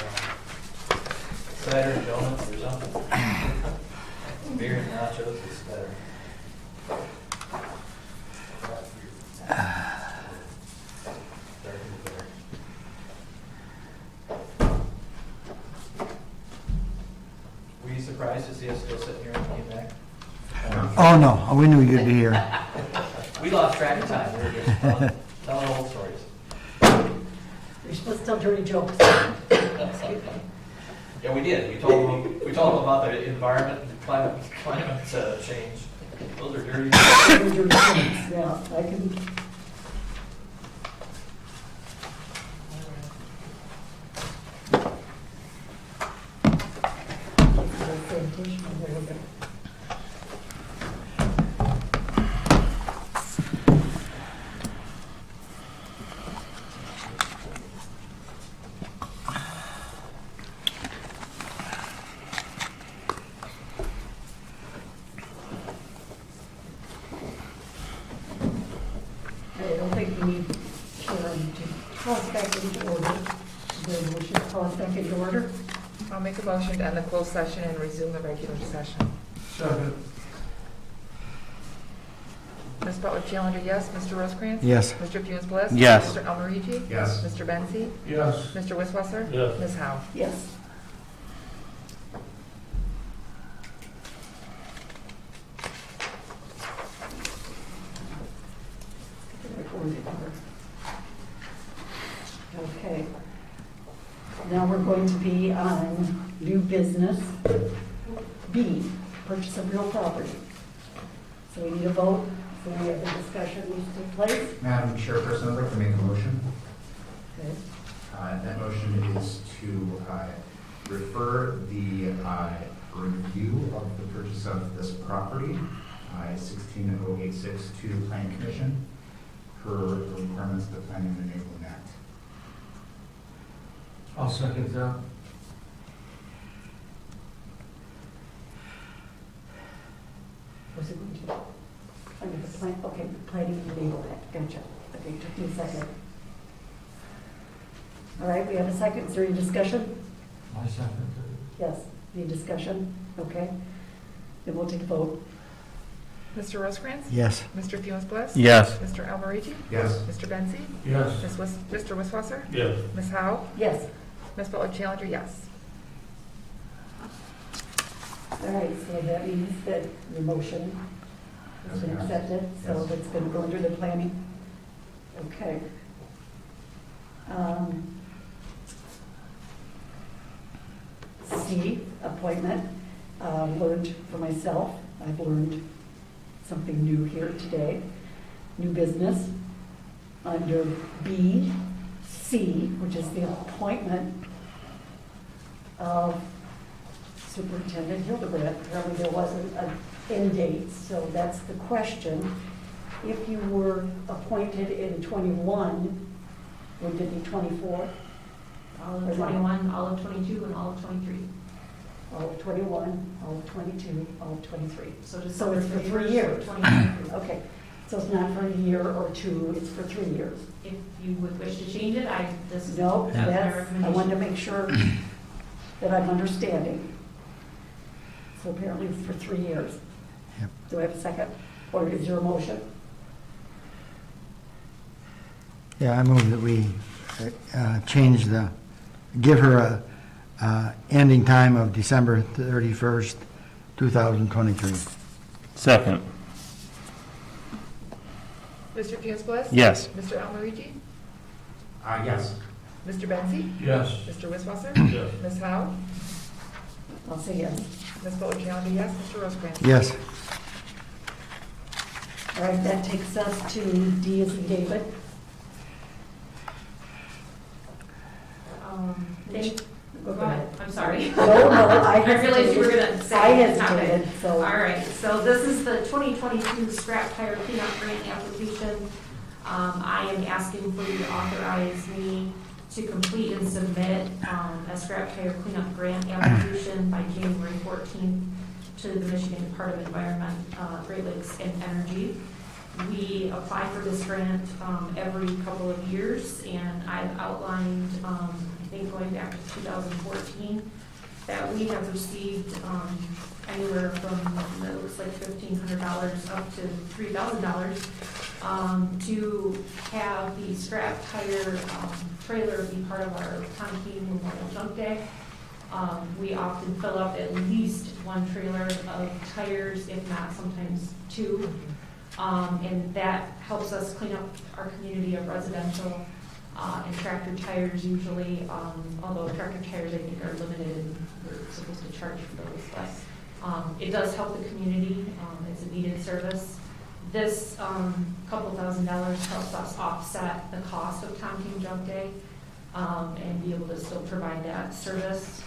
Cider and donuts or something? Beer and nachos is better. Darker the better. Were you surprised to see us still sitting here when we came back? Oh, no, we knew you'd be here. We lost track of time. We were just telling old stories. You're supposed to tell dirty jokes. Yeah, we did. We told them about the environment and climate change. Those are dirty. Dirty jokes, yeah, I can. Sanitation, there we go. I don't think we need Karen to call us back into order. Then we should call us back into order. I'll make a motion to end the closed session and resume the regular session. Second. Ms. Butler Challenger, yes. Mr. Rosecrans? Yes. Mr. Funes Bliss? Yes. Mr. Almarigi? Yes. Mr. Benzi? Yes. Mr. Wisswasser? Yes. Ms. Howe? Yes. Okay. Now we're going to be on new business. B, purchase of real property. So we need a vote, so we have a discussion needs to take place. Madam Chairperson, I'd like to make a motion. Okay. That motion is to refer the review of the purchase of this property, 16086, to the Planning Commission per the requirements of the Planning and Enabling Act. I'll second that. Was it going to, under the plan, okay, planning and enable that, gotcha. Okay, took me a second. All right, we have a second, is there any discussion? I second Yes, any discussion? Okay. Then we'll take a vote. Mr. Rosecrans? Yes. Mr. Funes Bliss? Yes. Mr. Almarigi? Yes. Mr. Benzi? it. Yes. Mr. Wisswasser? Yes. Ms. Howe? Yes. Ms. Butler Challenger, yes. All right, so that means that your motion has been accepted, so Yes. that's going to go under the planning. Okay. C, appointment. Learned for myself, I've learned something new here today. New business. Under B, C, which is the appointment of Superintendent Hildebrand. Apparently there wasn't an end date, so that's the question. If you were appointed in '21, would it be '24? All of 21, all of 22, and all of 23. All of '21, all of '22, all of '23. So just So it's for 3 years? 2023. Okay, so it's not for a year or two, it's for 3 years? If you would wish to change it, this is No, my that's, I wanted to recommendation. make sure that I'm understanding. So apparently it's for 3 years. Yep. Do I have a second? Or is there a motion? Yeah, I move that we give her a ending time of December 31st, 2023. Second. Mr. Funes Bliss? Yes. Mr. Almarigi? Yes. Mr. Benzi? Yes. Mr. Wisswasser? Yes. Ms. Howe? I'll say yes. Ms. Butler Challenger, yes. Mr. Rosecrans? Yes. All right, that takes us to D as in David. Go ahead, I'm sorry. No, I I realized you were hesitated. gonna say. I the topic. hesitated, so. All right, so this is the 2022 scrap tire cleanup grant application. I am asking for you to authorize me to complete and submit a scrap tire cleanup grant application by January 14th to the Michigan Department of Environment, Great Lakes and Energy. We apply for this grant every couple of years, and I've outlined, I think going back to 2014, that we have received anywhere from, it looks like $1,500 up to $3,000 to have the scrap tire trailer be part of our Tom King Memorial Junk Day. We often fill up at least one trailer of tires, if not sometimes two. And that helps us clean up our community of residential and tractor tires usually, although tractor tires I think are limited and we're supposed to charge for those, but it does help the community. It's a needed service. This couple $1,000 helps us offset the cost of Tom King Junk Day and be able to still provide that service.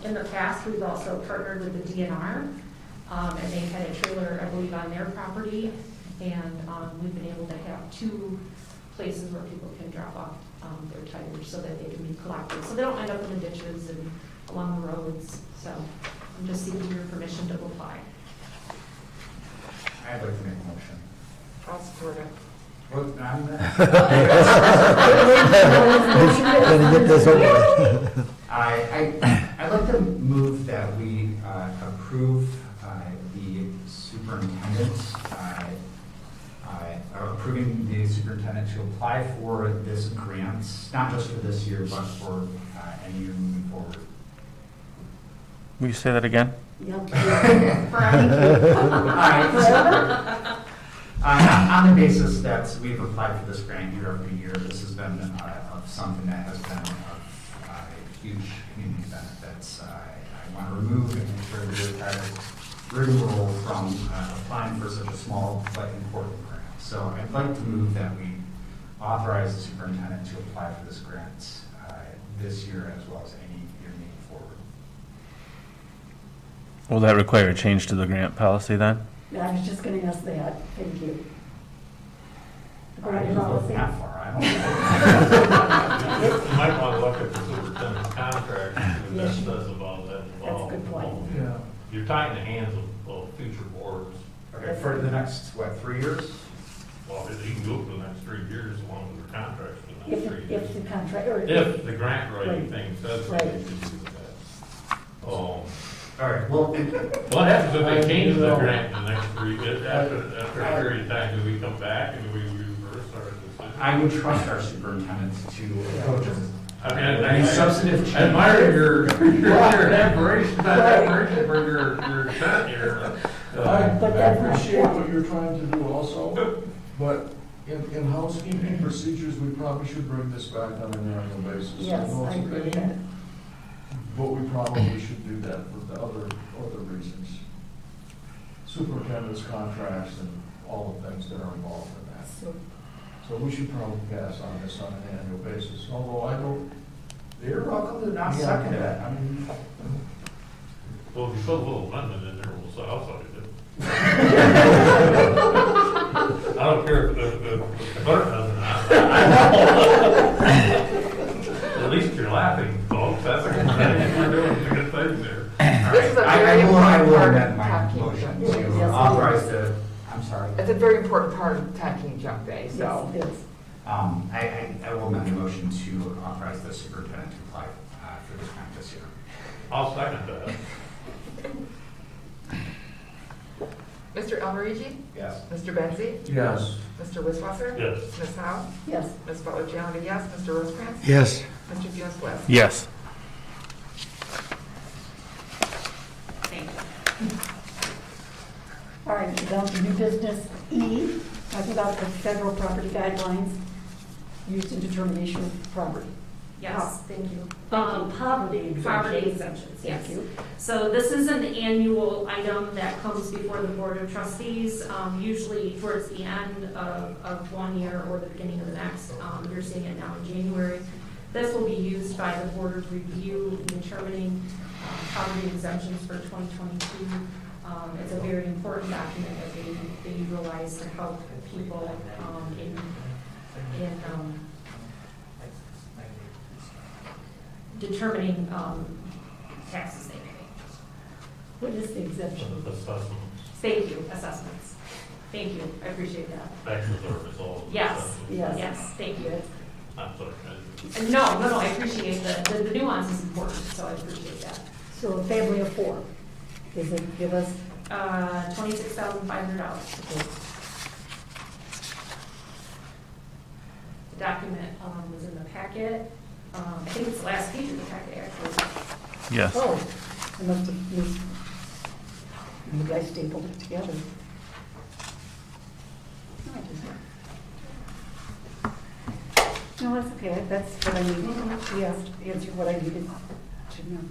In the past, we've also partnered with the DNR, and they had a trailer, I believe, on their property, and we've been able to have two places where people can drop off their tires so that they can be collected, so they don't end up in the ditches and along the roads. So I'm just seeking your permission to apply. I'd like to make a motion. I'll support it. Well, I'm Gonna get this over with. I'd like to move that we approve the superintendent, approving the superintendent to apply for this grant, not just for this year, but for any year moving forward. Will you say that again? Yep. On the basis that we've applied for this grant year after year, this has been something that has been of huge community benefits. I want to remove and make sure the entire rigmarole from applying for such a small but important grant. So I'd like to move that we authorize the superintendent to apply for this grant this year as well as any year moving forward. Will that require a change to the grant policy then? I was just gonna ask that, thank you. I didn't look that far, I don't know. You might want to look at the superintendent's contract, and see what Yes. that says about that That's a involved. good point. Yeah. You're tying the hands of future boards. Okay, for the next, 3 years? Well, you can go for the next 3 years as long as the contract's for the next 3 If years. the contract, or. If the grant writing Right. thing says that Right. they should do that. All right, well, What happens if they change the grant in the next 3, after a period of time, do we come back and do we reverse our decision? I would trust our superintendent to approach it. I mean, Any substantive change? I admire your admiration, not admiration for your intent here. I But that's not- appreciate what you're trying to do also, but in housekeeping procedures, we probably should bring this back on an annual basis. Yes, know I it's a agree with pain, that. but we probably should do that for the other reasons. Superintendent's contracts and all the things that are involved in that. So, So we should probably pass on this on an annual basis, although I don't. You're welcome to not second it. I mean, Well, if you put a little amendment in there, we'll say, I'll second it. I don't care if the clerk does or not. At least you're laughing, folks, that's a good thing, we're doing a good thing there. This is a I very will important part amend of my Tom King motion Junk to Day. Yes. authorize the, I'm sorry. It's a very important part of Tom King Junk Day, so. yes, it is. I will amend the motion to authorize the superintendent to apply for this grant this year. I'll second that. Mr. Almarigi? Yes. Mr. Bensy? Yes. Mr. Wisswasser? Yes. Ms. Howe? Yes, Ms. Butler Challenger, yes. Mr. Rosecrans? Yes. Mr. Funes Bliss? Yes. Thank you. all right, down to new business E, talking about the federal property guidelines used in determination of property. Yes, thank you. Poverty exemption. Poverty exemptions, yes. Thank you. So this is an annual item that comes before the Board of Trustees, usually towards the end of one year or the beginning of the next. You're seeing it now in January. This will be used by the Board of Review in determining poverty exemptions for 2022. It's a very important document that they utilize to help people in determining taxes they pay. What is the exemption? Assessments, Thank you, assessments. Thank you, I appreciate that. taxes are a result of Yes, assessments. Yes. yes, thank you. I'm sorry. No, I appreciate the nuance is important, so I appreciate that. So a family of 4, does it give us? $26,500. Okay. The document was in the packet. I think it's the last page of the packet, actually. Yes. Oh, I must have missed. Maybe I stapled it together. No, I didn't. No, that's okay, that's what I needed. She answered what I needed to know.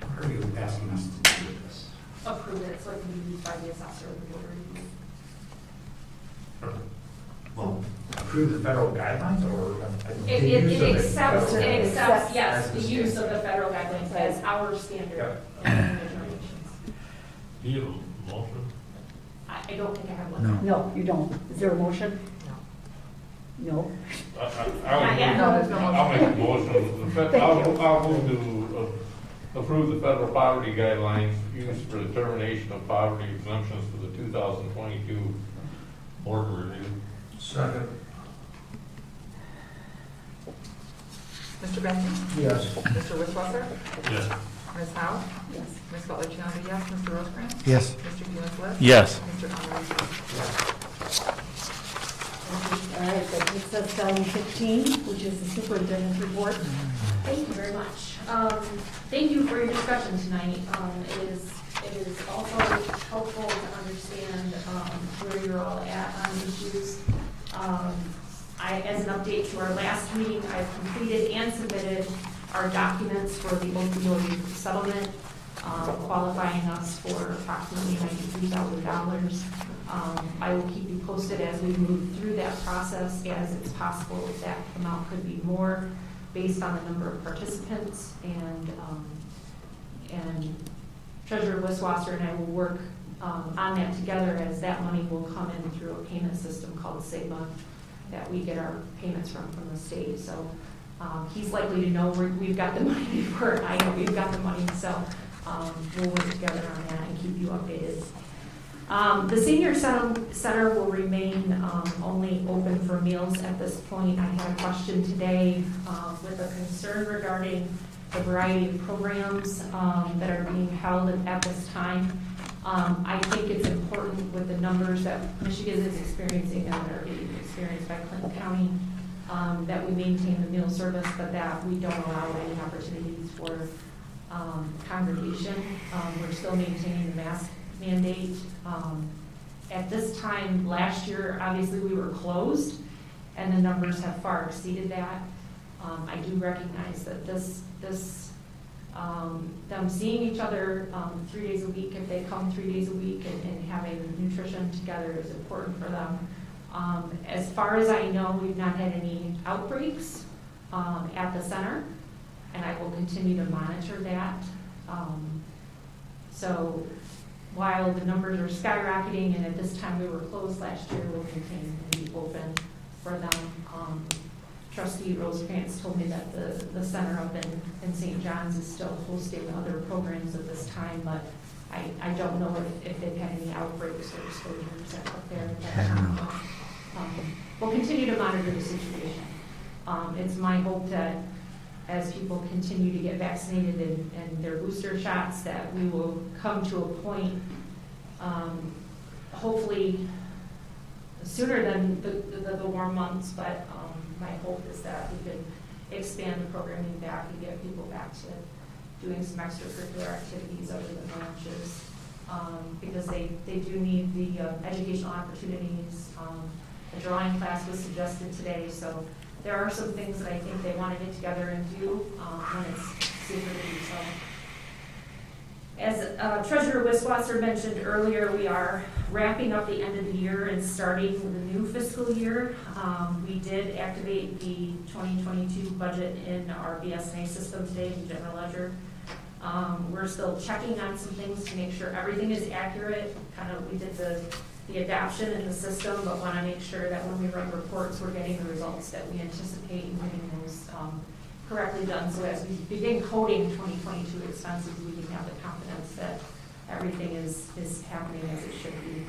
What are you asking us to do with this? Approve it, so it can be used by the assessor of the board review. Well, approve the federal guidelines or? It accepts, Accepts yes, as the the use standard. of the federal guidelines as our standard determinations. Do you have a motion? I don't think I have one. No. No, you don't. Is there a motion? No. Not yet. No, there's no I'll make a motion. Thank you. I'll move to approve the federal poverty guidelines used for determination of poverty exemptions for the 2022 board review. Second. Mr. Benson? Yes. Mr. Wisswasser? Yes. Ms. Howe? Yes. Ms. Butler Challenger, yes. Mr. Rosecrans? Yes. Mr. Hewens-List? Yes. Mr. Conrad? All right, that takes us down to 15, which is the superintendent's report. Thank you very much. Thank you for your discussion tonight. It is also helpful to understand where you're all at on issues. As an update to our last meeting, I've completed and submitted our documents for the opioid settlement, qualifying us for approximately $93,000. I will keep you posted as we move through that process, as it's possible that amount could be more based on the number of participants, and Treasurer Wisswasser and I will work on that together, as that money will come in through a payment system called Sigma that we get our payments from the state. So he's likely to know we've got the money before I know we've got the money, so we'll work together on that and keep you updated. The senior center will remain only open for meals at this point. I had a question today with a concern regarding the variety of programs that are being held at this time. I think it's important with the numbers that Michigan is experiencing and that are being experienced by Clinton County, that we maintain the meal service, but that we don't allow any opportunities for congregation. We're still maintaining the mask mandate. At this time last year, obviously we were closed, and the numbers have far exceeded that. I do recognize that them seeing each other 3 days a week, if they come 3 days a week, and having nutrition together is important for them. As far as I know, we've not had any outbreaks at the center, and I will continue to monitor that. So while the numbers are skyrocketing, and at this time we were closed last year, we'll continue to be open for them. Trustee Rosecrans told me that the center up in St. John's is still hosting other programs at this time, but I don't know if they've had any outbreaks or exposures up there. We'll continue to monitor the situation. It's my hope that as people continue to get vaccinated and their booster shots, that we will come to a point, hopefully sooner than the warm months, but my hope is that we can expand the programming back and get people back to doing some extracurricular activities other than lunches, because they do need the educational opportunities. A drawing class was suggested today, so there are some things that I think they want to get together and do when it's safer to do so. As Treasurer Wiswasser mentioned earlier, we are wrapping up the end of the year and starting the new fiscal year. We did activate the 2022 budget in our BSNA system today, the general ledger. We're still checking on some things to make sure everything is accurate. We did the adoption in the system, but want to make sure that when we run reports, we're getting the results that we anticipate and getting those correctly done. So as we begin coding 2022 expenses, we can have the confidence that everything is happening as it should be.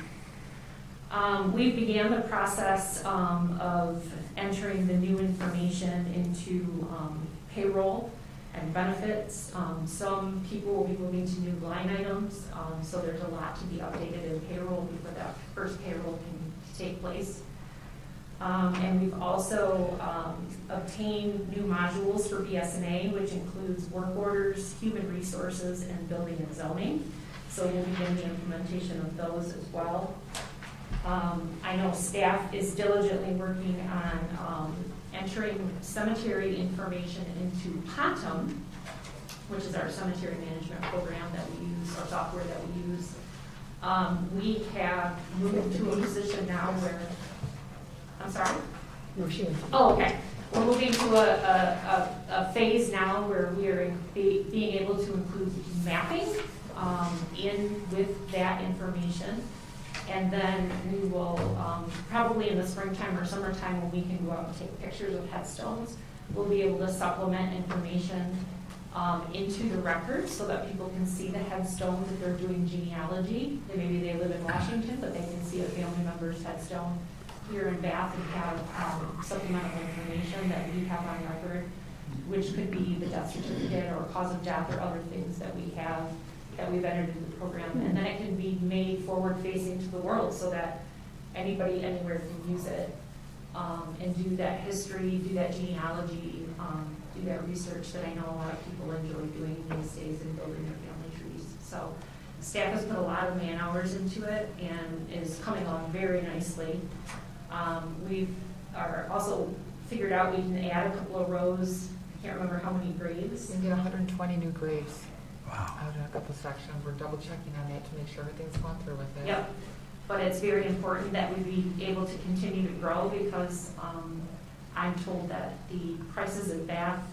We began the process of entering the new information into payroll and benefits. Some people will be moving to new line items, so there's a lot to be updated in payroll before that first payroll can take place. And we've also obtained new modules for BSNA, which includes work orders, human resources, and building and zoning. So we'll begin the implementation of those as well. I know staff is diligently working on entering cemetery information into Pontum, which is our cemetery management program that we use, our software that we use. We have moved to a position now where, I'm sorry? No, she was. Oh, okay. We're moving to a phase now where we are being able to include mapping in with that information. And then we will, probably in the springtime or summertime when we can go out and take pictures of headstones, we'll be able to supplement information into the records so that people can see the headstones if they're doing genealogy. And maybe they live in Washington, but they can see a family member's headstone here in Bath and have supplemental information that we have on record, which could be the death certificate or cause of death or other things that we have that we've entered into the program. And then it can be made forward-facing to the world so that anybody anywhere can use it and do that history, do that genealogy, do that research that I know a lot of people enjoy doing these days and building their family trees. So staff has put a lot of man hours into it and is coming along very nicely. We've also figured out we can add a couple of rows. I can't remember how many graves. You can get 120 new graves. Wow. Out in a couple sections. We're double checking on that to make sure everything's gone through with it. Yep, but it's very important that we be able to continue to grow because I'm told that the prices in Bath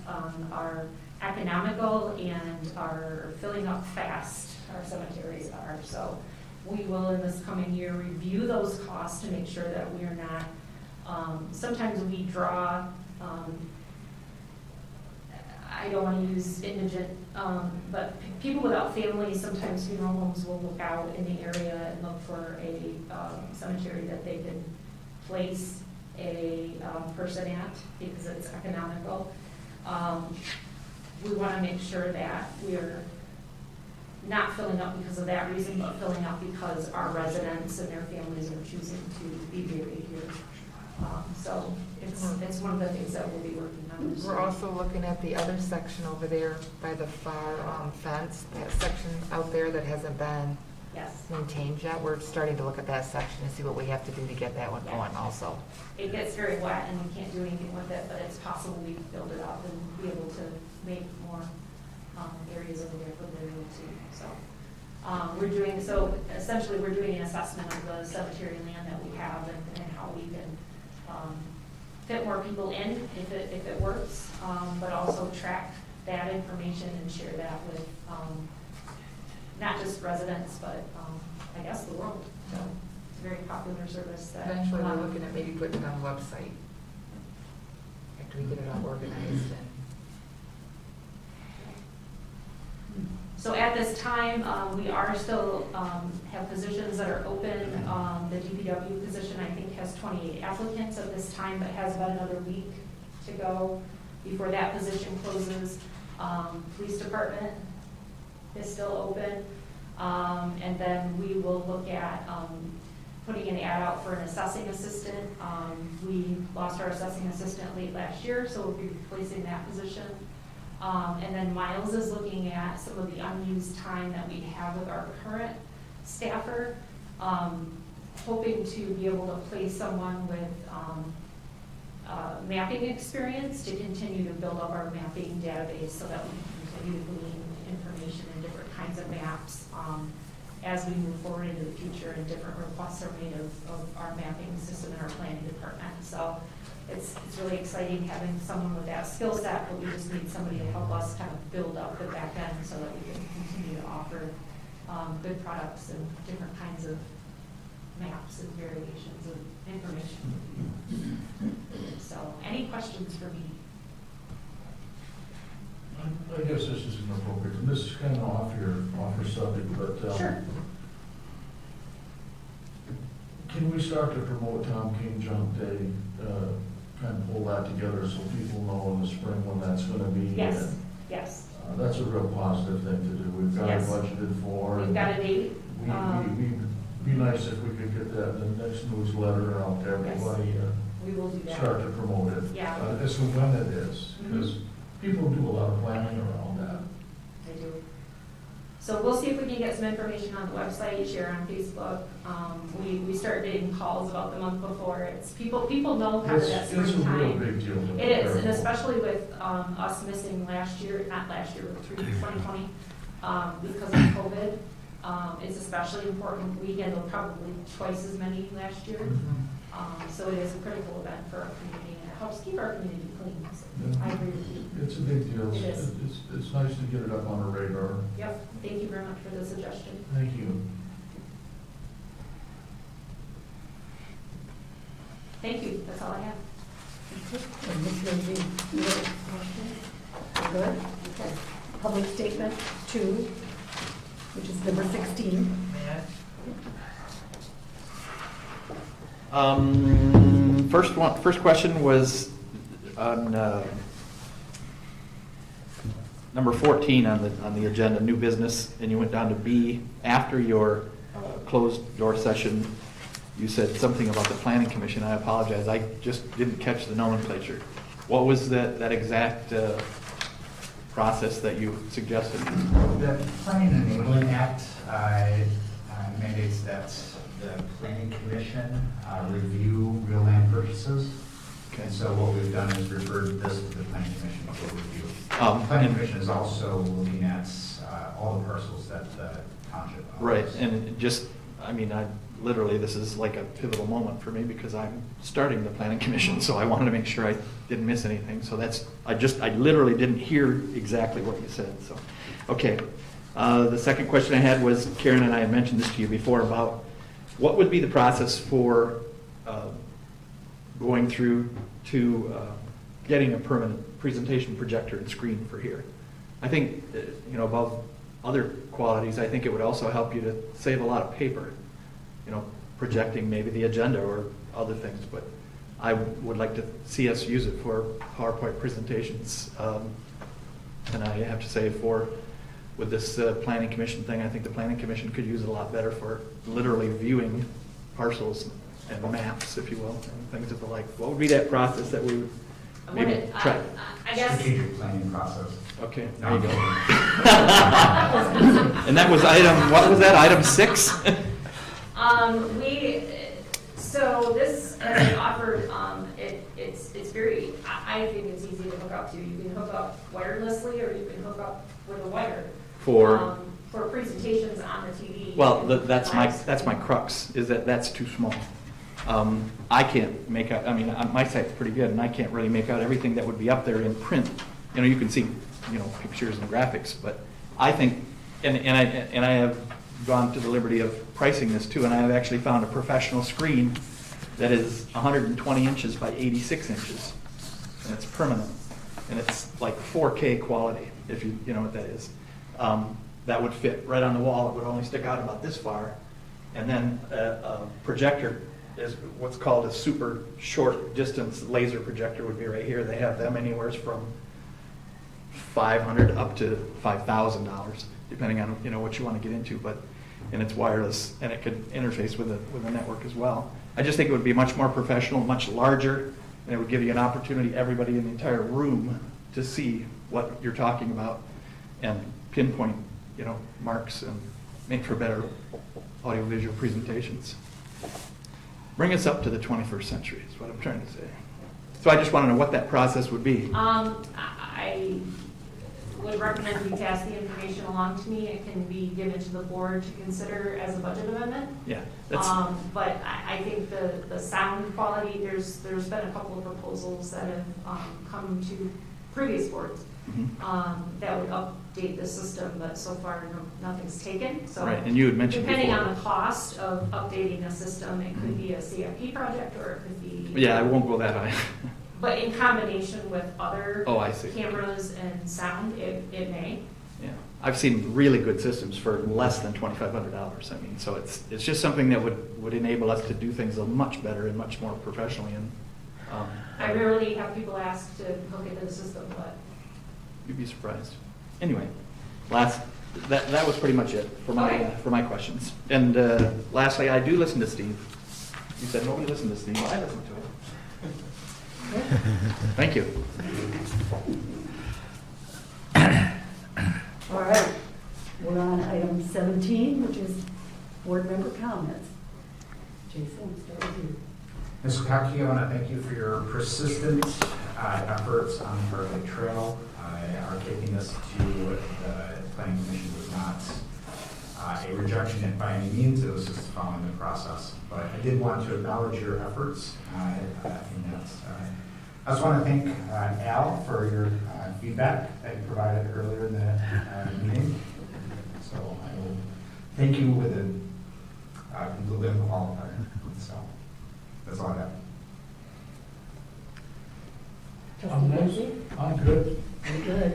are economical and are filling up fast. Our cemeteries are. So we will in this coming year review those costs to make sure that we are not, sometimes we draw, I don't want to use indigent, but people without families, sometimes funeral homes will look out in the area and look for a cemetery that they can place a person at because it's economical. We want to make sure that we're not filling up because of that reason, but filling up because our residents and their families are choosing to be buried here. So it's one of the things that we'll be working on. this We're year. also looking at the other section over there by the far fence, that section out there that hasn't been Yes. maintained yet. We're starting to look at that section and see what we have to do to get that one going also. It gets very wet and we can't do anything with it, but it's possible we can build it up and be able to make more areas over there for them to see. So essentially we're doing an assessment of the cemetery land that we have and how we can fit more people in if it works, but also track that information and share that with not just residents, but I guess the world. So it's a very popular service that. Eventually, we're looking at maybe putting it on the website after we get it all organized and. So at this time, we are still have positions that are open. The DPW position, I think, has 28 applicants at this time, but has about another week to go before that position closes. Police department is still open. And then we will look at putting an ad out for an assessing assistant. We lost our assessing assistant late last year, so we'll be replacing that position. And then Miles is looking at some of the unused time that we have with our current staffer, hoping to be able to place someone with mapping experience to continue to build up our mapping database so that we can continue to glean information in different kinds of maps as we move forward into the future and different requests are made of our mapping system in our planning department. So it's really exciting having someone with that skill set, but we just need somebody to help us kind of build up the back end so that we can continue to offer good products and different kinds of maps and variations of information. So, any questions for me? I guess this is inappropriate, and this is kind of off your subject, but, Sure. can we start to promote Tom King Junk Day, kind of pull that together so people know in the spring when that's gonna be? Yes, And, yes. That's a real positive thing to do. We've got it Yes. budgeted for. We've and got a date. We'd be nice if we could get that in the next newsletter out to everybody, We will do that. start to promote it. Yeah. As to when it is, Mhm. because people do a lot of planning around that. I do. So we'll see if we can get some information on the website, share on Facebook. We started getting calls about the month before. It's people know kind of that It's a real springtime. big deal. to It is, and prepare for. especially with us missing last year, not last year, but through 2020, because of COVID. It's especially important. We handled probably twice as many last year. So it is a critical event for our community, and it helps keep our community clean. So I agree with you. It's a big deal. It is. It's nice to get it up on the radar. Yep, thank you very much for the suggestion. Thank you. Thank you, that's all I have. And Ms. Lindsay, you have a question? Good? Okay. Public statement 2, which is number 16. First question was on number 14 on the agenda, new business, and you went down to B. After your closed door session, you said something about the planning commission. I apologize, I just didn't catch the nomenclature. What was that exact process that you suggested? The Planning and Enabling Act mandates that the planning commission review real land purchases. And so what we've done is referred this to the planning commission for review. The planning commission is also looking at all the parcels that the township owns. Right, and just, I mean, literally, this is like a pivotal moment for me because I'm starting the planning commission, so I wanted to make sure I didn't miss anything. So I literally didn't hear exactly what you said, so. Okay, the second question I had was, Karen and I had mentioned this to you before about what would be the process for going through to getting a permanent presentation projector and screen for here. I think, above other qualities, I think it would also help you to save a lot of paper, projecting maybe the agenda or other things, but I would like to see us use it for PowerPoint presentations. And I have to say with this planning commission thing, I think the planning commission could use it a lot better for literally viewing parcels and maps, if you will, and things of the like. What would be that process that we would maybe try? I guess. Strategic planning process. Okay, there you go. And that was what was that, item 6? So this has been offered, it's very, I think it's easy to hook up to. You can hook up wirelessly or you can hook up with a wire. For presentations on the TV. Well, that's my crux, is that's too small. I can't make out, my site's pretty good, and I can't really make out everything that would be up there in print. You can see, pictures and graphics, but I think, and I have gone to the liberty of pricing this too, and I have actually found a professional screen that is 120 inches by 86 inches, and it's permanent, and it's like 4K quality, if you know what that is. That would fit right on the wall. It would only stick out about this far. And then a projector is what's called a super short distance laser projector would be right here. They have them anywhere from $500 up to $5,000, depending on what you want to get into. And it's wireless, and it could interface with the network as well. I just think it would be much more professional, much larger, and it would give you an opportunity, everybody in the entire room, to see what you're talking about and pinpoint marks and make for better audiovisual presentations. Bring us up to the 21st century is what I'm trying to say. So I just want to know what that process would be. I would recommend you pass the information along to me. It can be given to the board to consider as a budget amendment. Yeah, that's, But I think the sound quality, there's been a couple of proposals that have come to previous boards that would update the system, but so far nothing's taken. So right, and you had mentioned depending before. on the cost of updating a system, it could be a CFP project or it could be. Yeah, I won't go that high. But in combination with other Oh, I see. cameras and sound, it may. Yeah, I've seen really good systems for less than $2,500. I mean, so it's just something that would enable us to do things much better and much more professionally. And I rarely have people ask to hook into the system, but you'd be surprised. Anyway, that was pretty much it for my questions. And lastly, I do listen to Steve. You said nobody listened to Steve. Well, I listen to him. Thank you. All right, we're on item 17, which is board member comments. Jason, start with you. Ms. Kaki, I want to thank you for your persistent efforts on the Hardwick Trail. Our taking this to the planning commission was not a rejection by any means, it was just following the process. But I did want to acknowledge your efforts in that. I just want to thank Al for your feedback that you provided earlier in the meeting. So I will thank you with a little bit of a qualifier. So that's all I have. Trustee Lindsay? I'm good. Very good.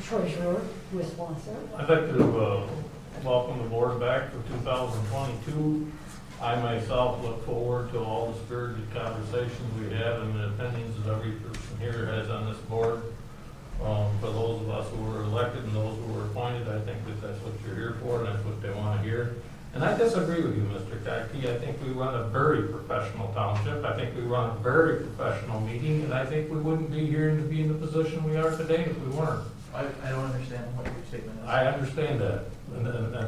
Treasurer, Ms. Wasser. I'd like to welcome the board back for 2022. I myself look forward to all the spirited conversations we have and the opinions that every person here has on this board. For those of us who were elected and those who were appointed, I think that that's what you're here for and that's what they want to hear. And I disagree with you, Mr. Kaki. I think we run a very professional township. I think we run a very professional meeting, and I think we wouldn't be here to be in the position we are today if we weren't. I don't understand what your statement is. I understand that,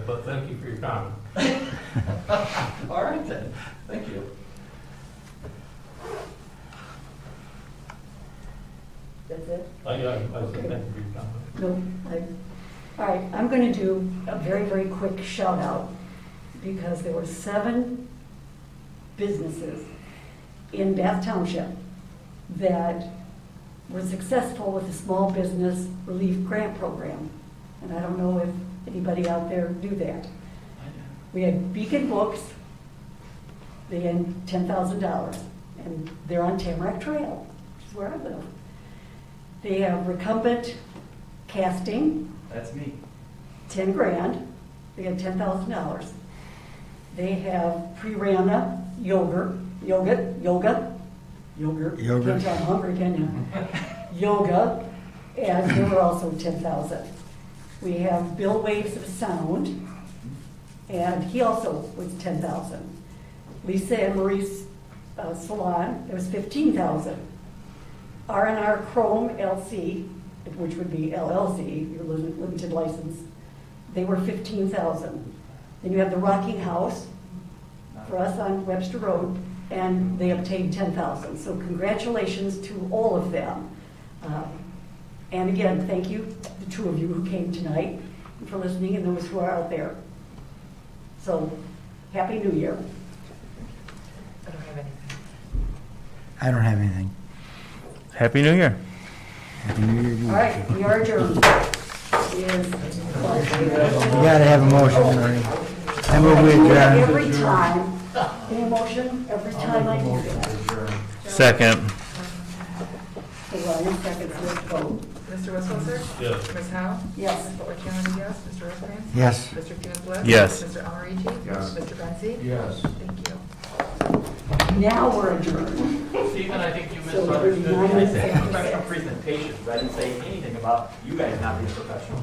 but thank you for your comment. All right then, thank you. That's it? I thank you for your comment. No, all right, I'm going to do a very, very quick shout out because there were 7 businesses in Bath Township that were successful with the Small Business Relief Grant Program. And I don't know if anybody out there do that. We had Beacon Books, they had $10,000, and they're on Tamarack Trail, which is where I live. They have Recumbent Casting, That's me. 10 grand, they had $10,000. They have Prerana Yoga, can't tell I'm hungry, can you? Yoga, and they were also 10,000. We have Bill Waves of Sound, and he also was 10,000. Lisa and Marie's Salon, it was 15,000. R&R Chrome LC, which would be LLC, your limited license, they were 15,000. Then you have the Rocking House for us on Webster Road, and they obtained 10,000. So congratulations to all of them. And again, thank you, the 2 of you who came tonight, and for listening, and those who are out there. So, Happy New Year. I don't have anything. I don't have anything. Happy New Year. Happy New Year to you. All right, we are adjourned. You gotta have a motion, Marie. I move we adjourn. Every time, any motion, every time I do that. Second. So Ryan seconds, let's vote. Mr. Westfelser? Yes. Ms. Howe? Yes. Ms. Butler Challenger, yes. Mr. Rosecrans? Yes. Mr. Funes-Bliss? Yes. Mr. Almarigi? Yes. Mr. Benzi? Yes. Thank you. Now we're adjourned. Stephen, I think you So we're misunderstood. I said 9:56. professional presentations. I didn't say anything about you guys not being professional.